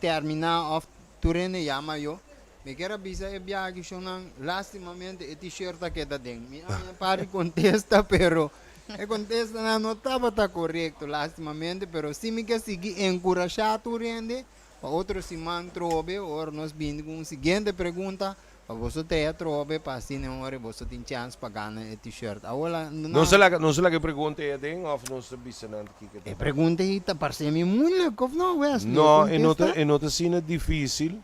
terminar of turene yama yo. Me quero bisa é viagem shonan lastimamente e t-shirt que tá dentro. Mi pare contesta pero e contesta não estava tá correto lastimamente, pero se me quer seguir encorajar turende, para outro se mantrobe ou nós vindo com seguinte pergunta. Para você ter trobe para assim não hora você tem chance para ganhar o t-shirt. Agora Não sei lá que pergunta é tem, ou não se bisa não aqui que é pergunta aí tá parece me muito não Wesley. não, é nota cena difícil.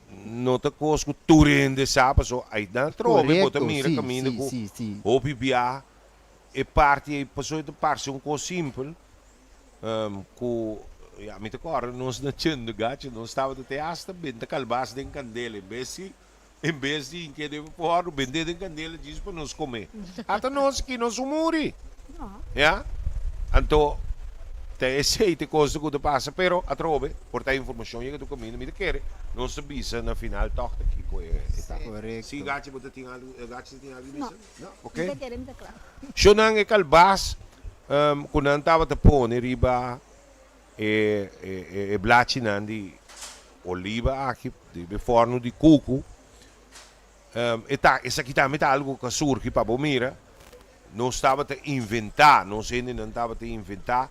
Nota coisa que tu rende sabe, so aí dá trobe, bota mira caminho com o bibia e parte e passou de parte coisa simples. Com ja, met elkaar nos na tjende gaatje, nos estava até hasta benta calbas den candela, em vez de que deve pôr, bende den candela diz para nos comer. Até nós que nos umuri. Ja? Então, tem esse coisa que passa, pero a trobe, portar informação e que tu caminho me quer, não se bisa na final tocht aqui com correto. Se gaatje bota tinha algo bisa? Não, Não ok. queremos declarar. Xonang e calbas, quando estava te pôr riba e blaci di oliva aqui de forno di cuco essa aqui também tá algo que surge para bomira não estava a inventar não sei não estava a inventar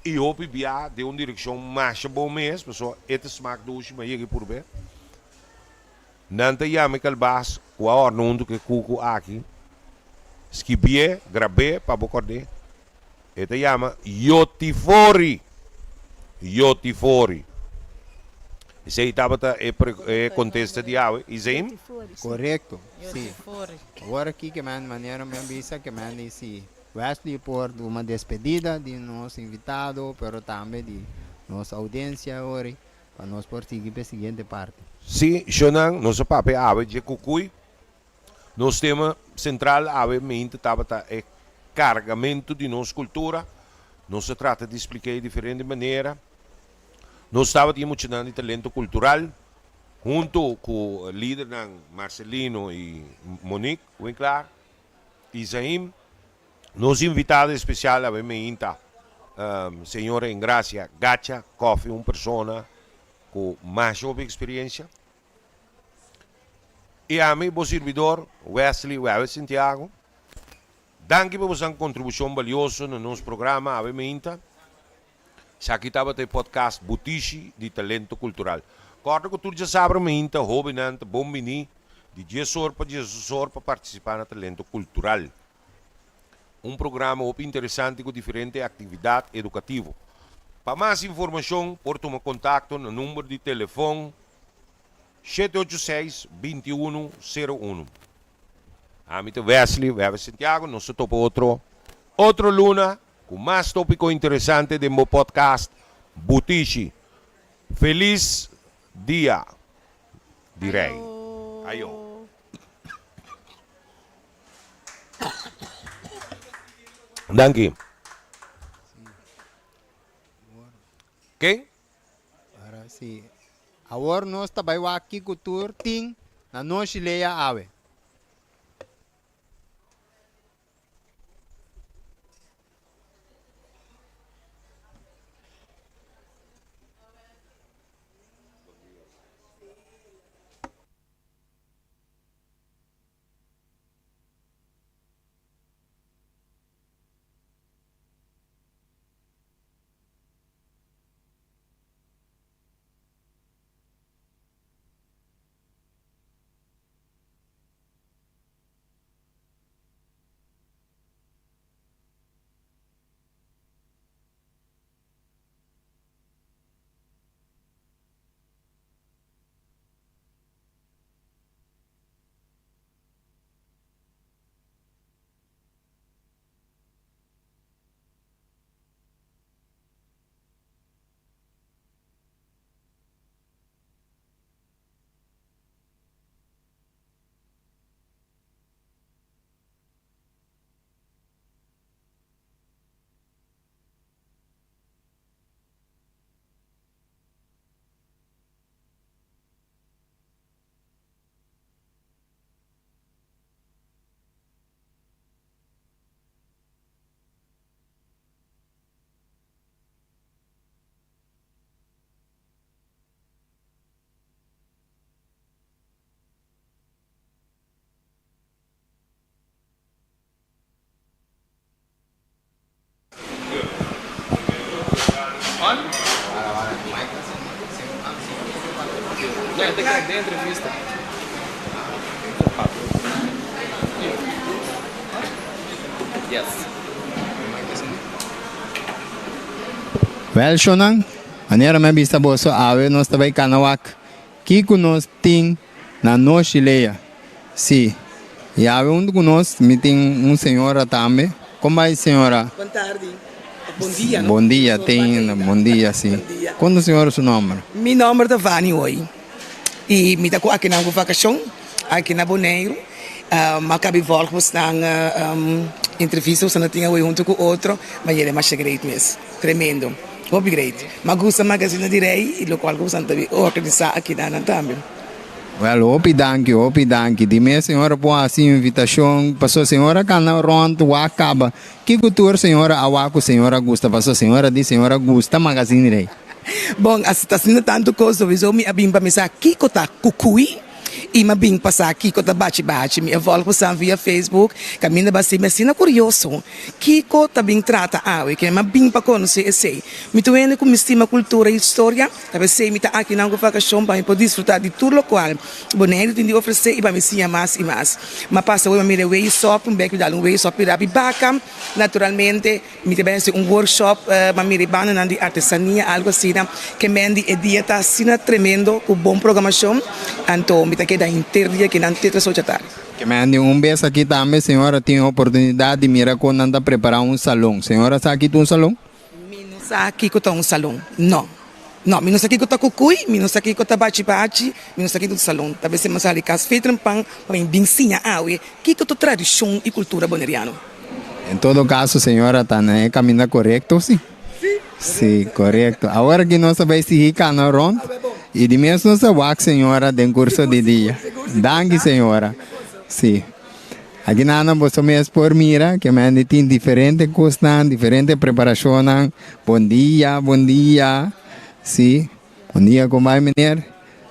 e eu bebia de uma direção mais bom mesmo pessoal este smaak doce mas aqui por ver nanta ya me calbas com a horno que cuco aqui skibie grabe para bocorde este chama yotifori Yotifori. Esse aí estava contesta de água. Isso aí? Correto. Eu Sim. se for. Agora aqui que man maneira me avisa que man disse Wesley por uma despedida de nosso invitado, pero também de nossa audiência hoje para nós por seguir para a seguinte parte. Sim, Xonang, nosso papo é ave de cucuy. Nosso tema central ave mente estava é carregamento de nossa cultura. Não se trata de explicar de diferente maneira. Nós estávamos emocionando o talento cultural, junto com o líder Marcelino e Monique Winkler, Isaim. Nos invitados especial a Bemeínta, senhora Ingrácia Gacha Coffee, uma pessoa com mais experiência. E a mim, o servidor Wesley Santiago. Danke por sua contribuição valiosa no nosso programa a Bemeínta. Já aqui estava o podcast Butishi de Talento Cultural. Corta que tu já sabe, Bemeínta, Robinante, Bombini, de Jesus para participar no Talento Cultural. Programa muito interessante com diferentes atividades educativas. Para mais informação, pode tomar contato no número de telefone 786-2101. Amito Wesley Santiago, nós topo outro luna com mais tópico interessante do meu podcast Butishi. Feliz dia, direi. Ayo. Danke. Ok? Agora sim. Agora nós estamos aqui com o tour ting na nossa leia ave. Well, Shonang, anera me bisa boso awe nos tabay kanawak. Kiko nos ting na no Chilea. Si. E awe um conosco, me tem senhora também. Como vai, senhora? Boa tarde. Bom dia. Bom dia, tem bom dia, sim. Quando senhora seu nome? Meu nome é Vani hoje. E me dá aqui na vacação, aqui na Boneiro. Macabi volgens na entrevista, você não tinha junto com outro, mas ele é mais segredo mesmo. Tremendo. Muito great. Mas gosta magazine de rei e o qual gosta de organizar aqui na também. Well, opi danke. De minha senhora põe assim invitação, passou senhora cana ronto, o acaba. Que cultura senhora awaco senhora gusta, passou senhora de senhora gusta magazine rei. Bom, está sendo tanto coisa, eu me abim para me saber que tá cucui. E me bem passar aqui com a bate-bate, me volto passar via Facebook, caminho bastante, mas sina curioso, Kiko também trata awe, que me bem para conhecer esse. Me tô indo com me estima cultura e história, talvez sei me tá aqui na vacação para poder desfrutar de tudo local. Boneiro tem de oferecer e para me ensinar mais e mais. Mas passa hoje me mire way shop, beco dar way shop para bibaca, naturalmente me também um workshop, me mire banana de artesania, algo assim, que me andi dieta sina tremendo, com bom programação, então me que da interdia que não tem sociedade. Que me ande vez aqui também, senhora tem a oportunidade de mirar quando anda preparar salão. Senhora sabe aqui tem salão? Não sabe aqui que tem salão. Não, não sabe aqui que tem cucuy, não sabe aqui que tem bate-bate, não sabe aqui que tem salão. Talvez se você ali feito pão, para bem ensinar awe, que tem tradição e cultura boneriana. Em todo caso, senhora está no caminho correto, sim? Sim, correto. Agora que nós vamos seguir canal rond, e de mesmo nós vamos senhora do curso de dia. Danke, senhora. Sim. Aqui nós vamos por mira, que me tem diferentes coisas, diferentes preparações. Bom dia. Sim. Bom dia, como vai, menino?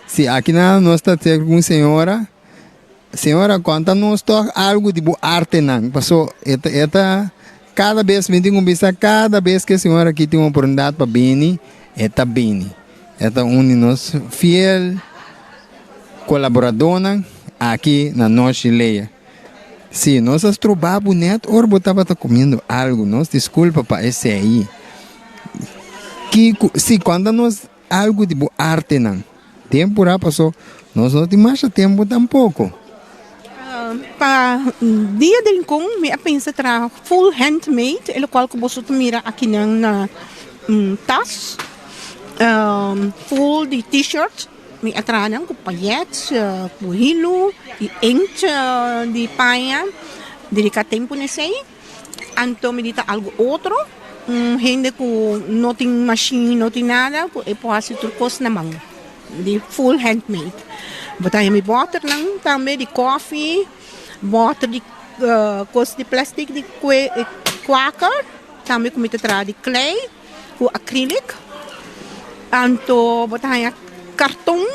Sim, aqui nós estamos com senhora. Senhora, conta-nos algo de arte, não? Passou, cada vez me tenho visto, cada vez que a senhora aqui tem uma oportunidade para vir, está bem. Esta nos fiel colaboradora aqui na nossa Chile. Se nós trabalhamos bonito, ou botava comendo algo, nós desculpa para esse aí. Se quando nós algo de arte não, temporada passou, nós não temos mais tempo tampouco. Para dia de rincon, me pensa tra full handmade, ele qual que você mira aqui na tas. Full de t-shirt, may atranan ko payets, buhilo, e inch de paia, dedica tempo nesse aí. Anto me dita algo outro, gente com não tem machine, não tem nada, e pode ser turcos na mão, de full handmade. Botei me butter lang também de coffee, butter de coisa de plástico de quaker, também com me tra de clay, com acrylic. Anto botanya karton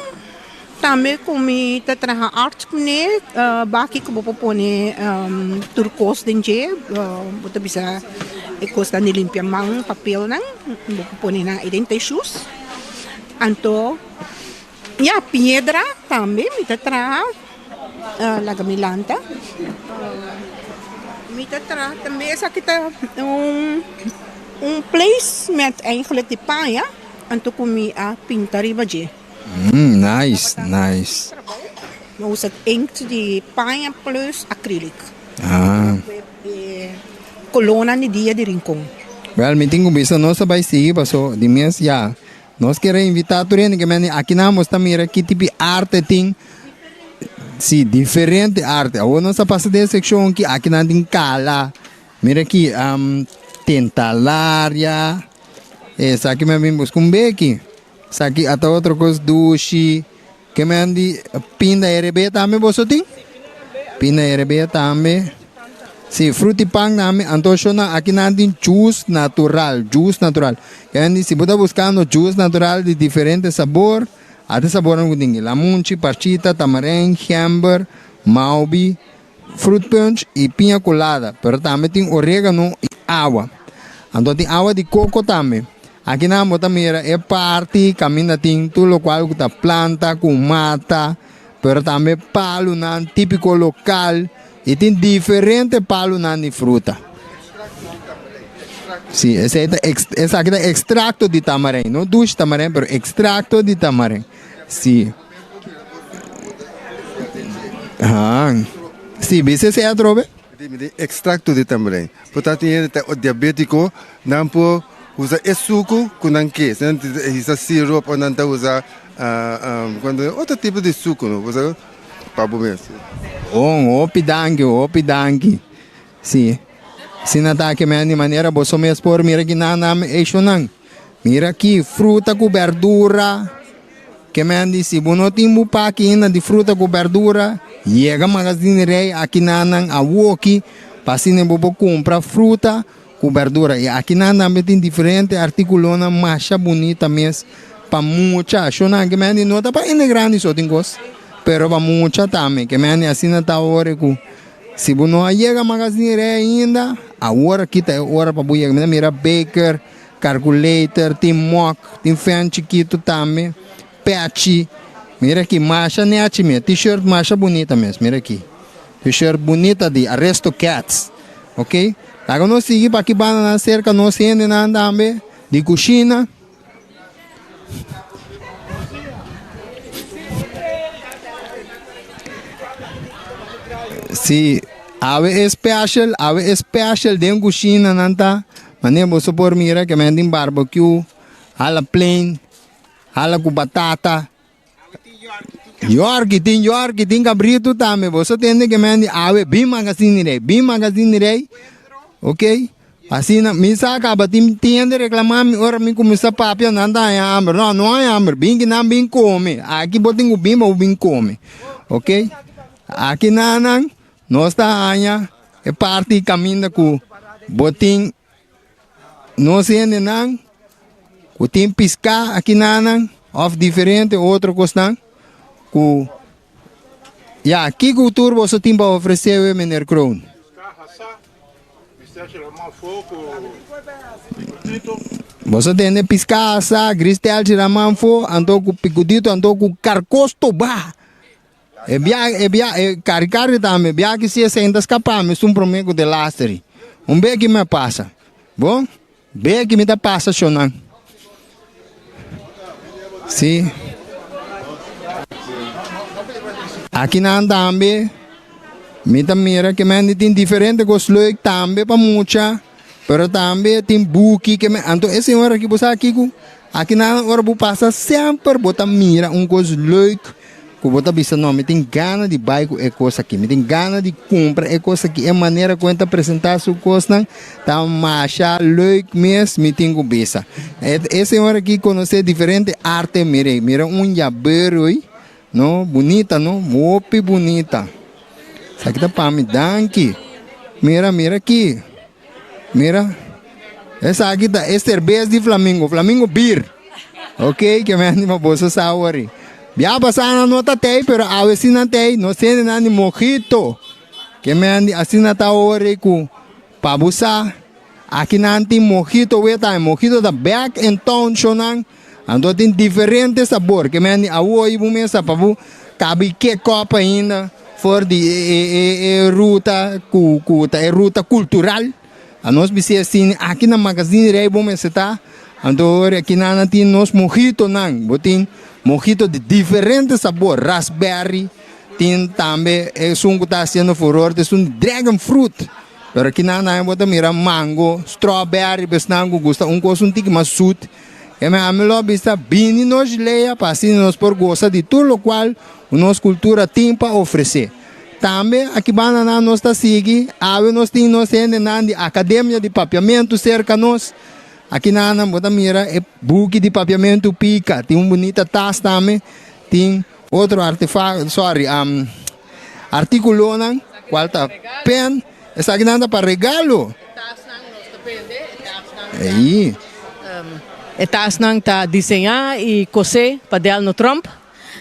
também comi tetraha art kune baki ko popone turcos dinje bota bisa ekos dan limpia mang papel nang popone na idente shoes anto ya piedra também mi tetraha lagamilanta mi tetraha também essa kita placement eigenlijk die paia anto kumi a pintari baje. Nice. Usa inkt de paia plus acrylic. Colona ni dia de rincon. Well, me tenho visto nós vai seguir passou de mês já. Nós queremos invitar turene que me aqui na mostra mira que tipo arte tem. Sim, diferente arte. Agora nós passa de seção que aqui na tem cala. Mira aqui tentalaria. Essa aqui me vem buscar beque. Essa aqui até outra coisa duche. Que me andi pinda RB também você tem? Pinda RB também. Sim, frutipang também. Então aqui não tem juice natural. Que andi se você buscando juice natural de diferente sabor, até sabor não tem. Lamunchi, parchita, tamarengue, hamburger, maubi, fruit punch e pinha colada. Pero também tem orégano e água. Então tem água de coco também. Aqui na bota mira é parte, caminha tem tudo qual que tá planta, com mata, pero também palo nan típico local e tem diferente palo nan de fruta. Sim, esse aqui é extracto de tamarém, não doce tamarém, pero extracto de tamarém. Sim. Sim, você se atrove? Extracto de tamarém. Portanto, o diabético não pode usar esse suco com nanque, não usa sirope ou não usa quando outro tipo de suco, não usa para beber. Opidangue. Sim. Se não está aqui de maneira, você me expor, mira que não é isso não. Mira aqui, fruta com verdura. Que me andi, se você não tem aqui de fruta com verdura, chega a magazine rei, aqui não a woki, para se não comprar fruta com verdura. E aqui não tem diferente artículos, macha bonita mesmo, para muita. Acho que me andi, não está para grande só tem coisa, pero para muita também. Que me andi, assim não está hora com. Se você não chega a magazine rei ainda, a hora que está a hora para você mira baker, calculator, tem mock, tem fan chiquito também, patchy, mira aqui, macha neachi mesmo, t-shirt macha bonita mesmo, mira aqui, t-shirt bonita de Aristocats, ok? Agora nós seguimos para aqui na cerca, nós ainda também, de cozinha. Si ave special de cozinha nanta, mané você por mira que mendem barbecue, ala plain, ala com batata. York tem cabrito também. Você tem que mendem ave bem magazine rei, ok? Assim na misa acaba tem reclamar ora me começa papia nanta é hambre, não é hambre, bem que não bem come. Aqui botem o bem come, ok? Aqui não nós está aí, é parte caminha com botim, nós ainda não, com tem piscar aqui não, of diferente outra coisa com, aqui cultura você tem para oferecer o menor crown. Você tem piscar asa, gristel tiramanfo, andou com picudito, andou com carcosto ba. Cari também, que se senta escapar, mas um problema de lastre. Bem que me passa. Bom? Bem que me tá passa, Shonan. Sim. Aqui na também, me mira que me tem diferente gostos também para muita, pero também tem buki que me, então esse hora que você aqui na hora você passa sempre, você mira gosto que você bisa não, me tem gana de bairro é coisa aqui, me tem gana de comprar é coisa aqui, é maneira que eu apresentar sua coisa, tá macha, leuk mesmo, me tem que bisa. Essa hora aqui conhecer diferente arte, mira jabeiro, não, bonita, não, mopi bonita. Isso aqui tá para me danke. Mira aqui, mira, essa aqui tá, é cerveja de Flamingo beer, ok, que me anima bolsa sour. Bia pasana nota tei, pero a vecina tei, no sei nani mojito. Que me andi asina ta ore ku pabusa. Aqui nanti mojito weta, mojito da back and town shonan. Ando tem diferente sabor, que me andi awo ibu mesa pabu cabe que copa ainda for de ruta ruta cultural. A nós bisi assim, aqui na magazine rei bom mesa tá. Ando aqui nanti nos mojito nan, botin mojito de diferente sabor, raspberry, tem também, é um que está sendo furor, é um dragon fruit. Pero aqui na bota mira mango, strawberry, besnango, gusta coisa tique mais sut. E me amelo bisa bini nos leia, assim nos por gosta de tudo o qual a nossa cultura tem para oferecer. Também aqui banana nós está seguindo, nós temos de academia de papiamento cerca nós. Aqui na bota mira é buque de papiamento pica, tem bonita taça também, tem outro artefato, artículo não, qual tá pen, essa aqui nada para regalo. Aí. Taça não tá desenhar e coser para dar no Trump,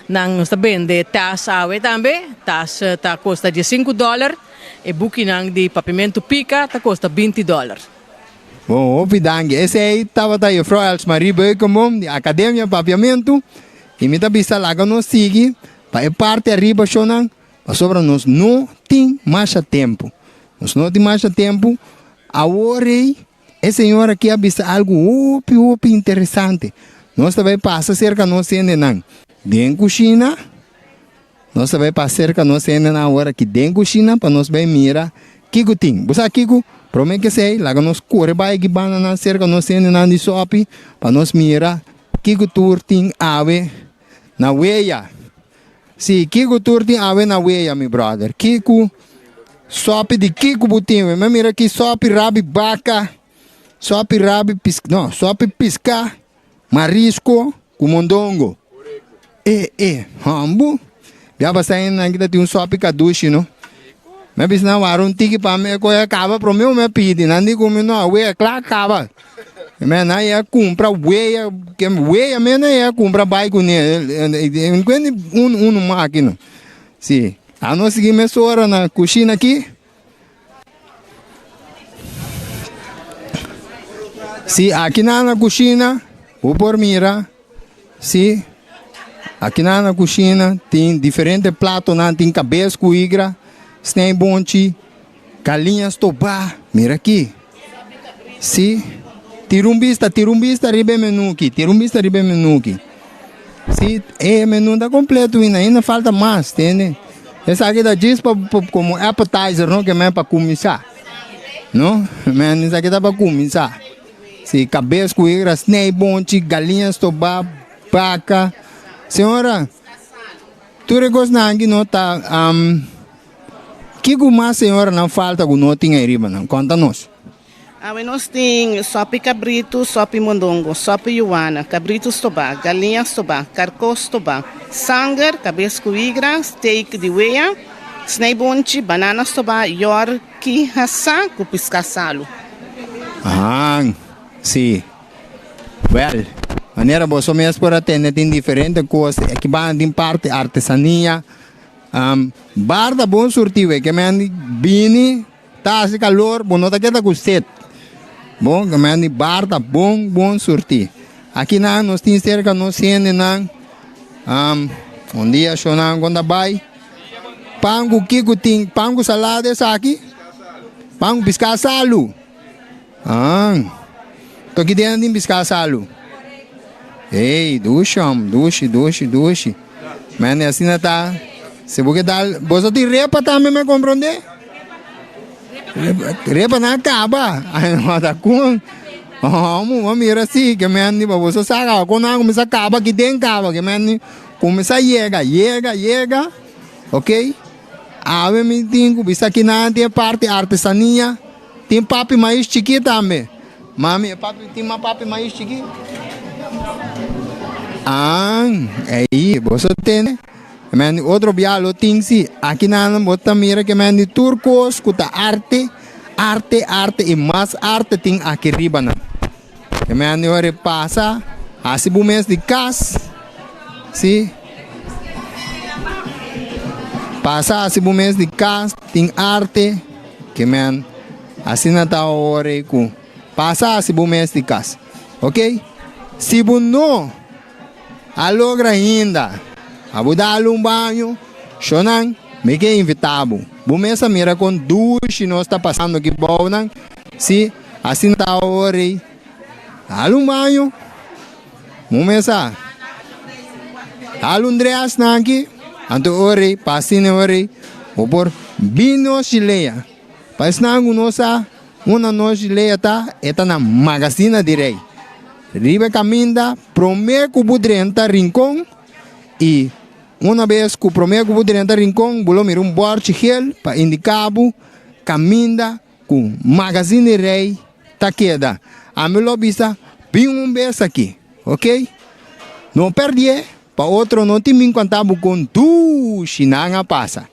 não está vende taça também, taça tá custa de $5, e buque não de papiamento pica tá custa $20. Bom, opidangue. Esse aí estava aí, Frau Elsmarie Beukenboom, de Academia Papiamento. E me bisa laga nos sigue, para parte arriba, chonan, para sobra nós não tem mais tempo. Nós não tem mais tempo. Agora, a senhora aqui avisa algo interessante. Nós também passa cerca nós ainda não. Dentro cozinha, nós também passa cerca nós ainda na hora que dentro cozinha, para nós bem mira. Kiko ting, você Kiko, promete que sei, lá nós corre vai que banana cerca nós ainda na de sopi, para nós mira. Kiko tour ting ave na weia. Sim, Kiko tour ting ave na weia, meu brother. Kiko sopi de Kiko butinho, mas mira aqui sopi rabi baca, sopi rabi pisca, não, sopi pisca, marisco, com mondongo. Hambu. Já passain na kita tem sopi kadushi, no? Mas bis na warung tiki pa me ko ya acaba pro meu me pedi, nandi como no awe claro acaba. Mas na ia compra weia, que weia me na ia compra bike ne, enquanto máquina. Sim. A nós seguimos hora na cozinha aqui. Sim, aqui na cozinha, o por mira. Sim. Aqui na cozinha tem diferentes pratos, tem cabeça com igra, snake bonchi, galinhas tobá. Mira aqui. Sim. Tirumbista ribe menu aqui. Sim, é menu tá completo ainda falta mais, entende? Essa aqui dá diz como appetizer, não? Que é para começar. Não? Mas isso aqui dá para começar. Se cabeça com igra, snake bonchi, galinhas tobá, vaca. Senhora, tu regosta aqui não tá... que mais senhora não falta que não tem aí, não? Conta-nos. Nós temos sopa cabrito, sopa mondongo, sopa iuana, cabritos tobá, galinhas tobá, carcos tobá, sangue, cabeça com igra, steak de weia, snake bonchi, bananas tobá, yorki, hassa, com piscasalo. Sim. Well, maneira você mesmo por atender tem diferentes coisas, aqui tem parte artesania, barda bom surtido, que me bini, tá se calor, bom não tá que tá com sede. Bom, que me barda bom surtir. Aqui nós temos cerca nós temos dia chonang quando vai, pango kiko ting, pango salada essa aqui, pango piscar salo. Tô aqui dentro de piscar salo. Ei, duche. Mas assim não tá. Se você dá, você tem repa também, me compreende? Repa não acaba. Aí não tá com. Mira assim, que me andi, você sabe, quando começa a acabar, que tem acaba, que me andi, começa a chega, ok? Ave me tingo, bisa aqui na tem parte artesania, tem papi mais chiquito também. Mami, papi tem uma papi mais chiquito. Aí, você tem, né? Outro bialo tem sim. Aqui na bota mira que me turcos, kuta arte e mais arte tem aqui riba na. Que me ora passa, assim o mês de cas, sim. Passa assim o mês de cas tem arte, que me assim na tá hora com passa assim o mês de cas, ok? Se não alogra ainda. Abudalo um banho, chonan, me que invitado. Bumesa mira com duche nós está passando aqui bom, se assim tá hora, alum banho, bumesa, alundreas aqui, anto hora, passine hora, o por bino chileia, pasnango nossa, uma noite chileia tá, eta na magazina direi, ribe caminda, promeco budrenta rincón e uma vez que o primeiro que vou dentro do rincão, vou mirar borte gel para indicar caminda com magazine rei tá queda. A melhor vista, bem vez aqui, ok? Não perder, para outro não tem me contar com tu, chinanga passa.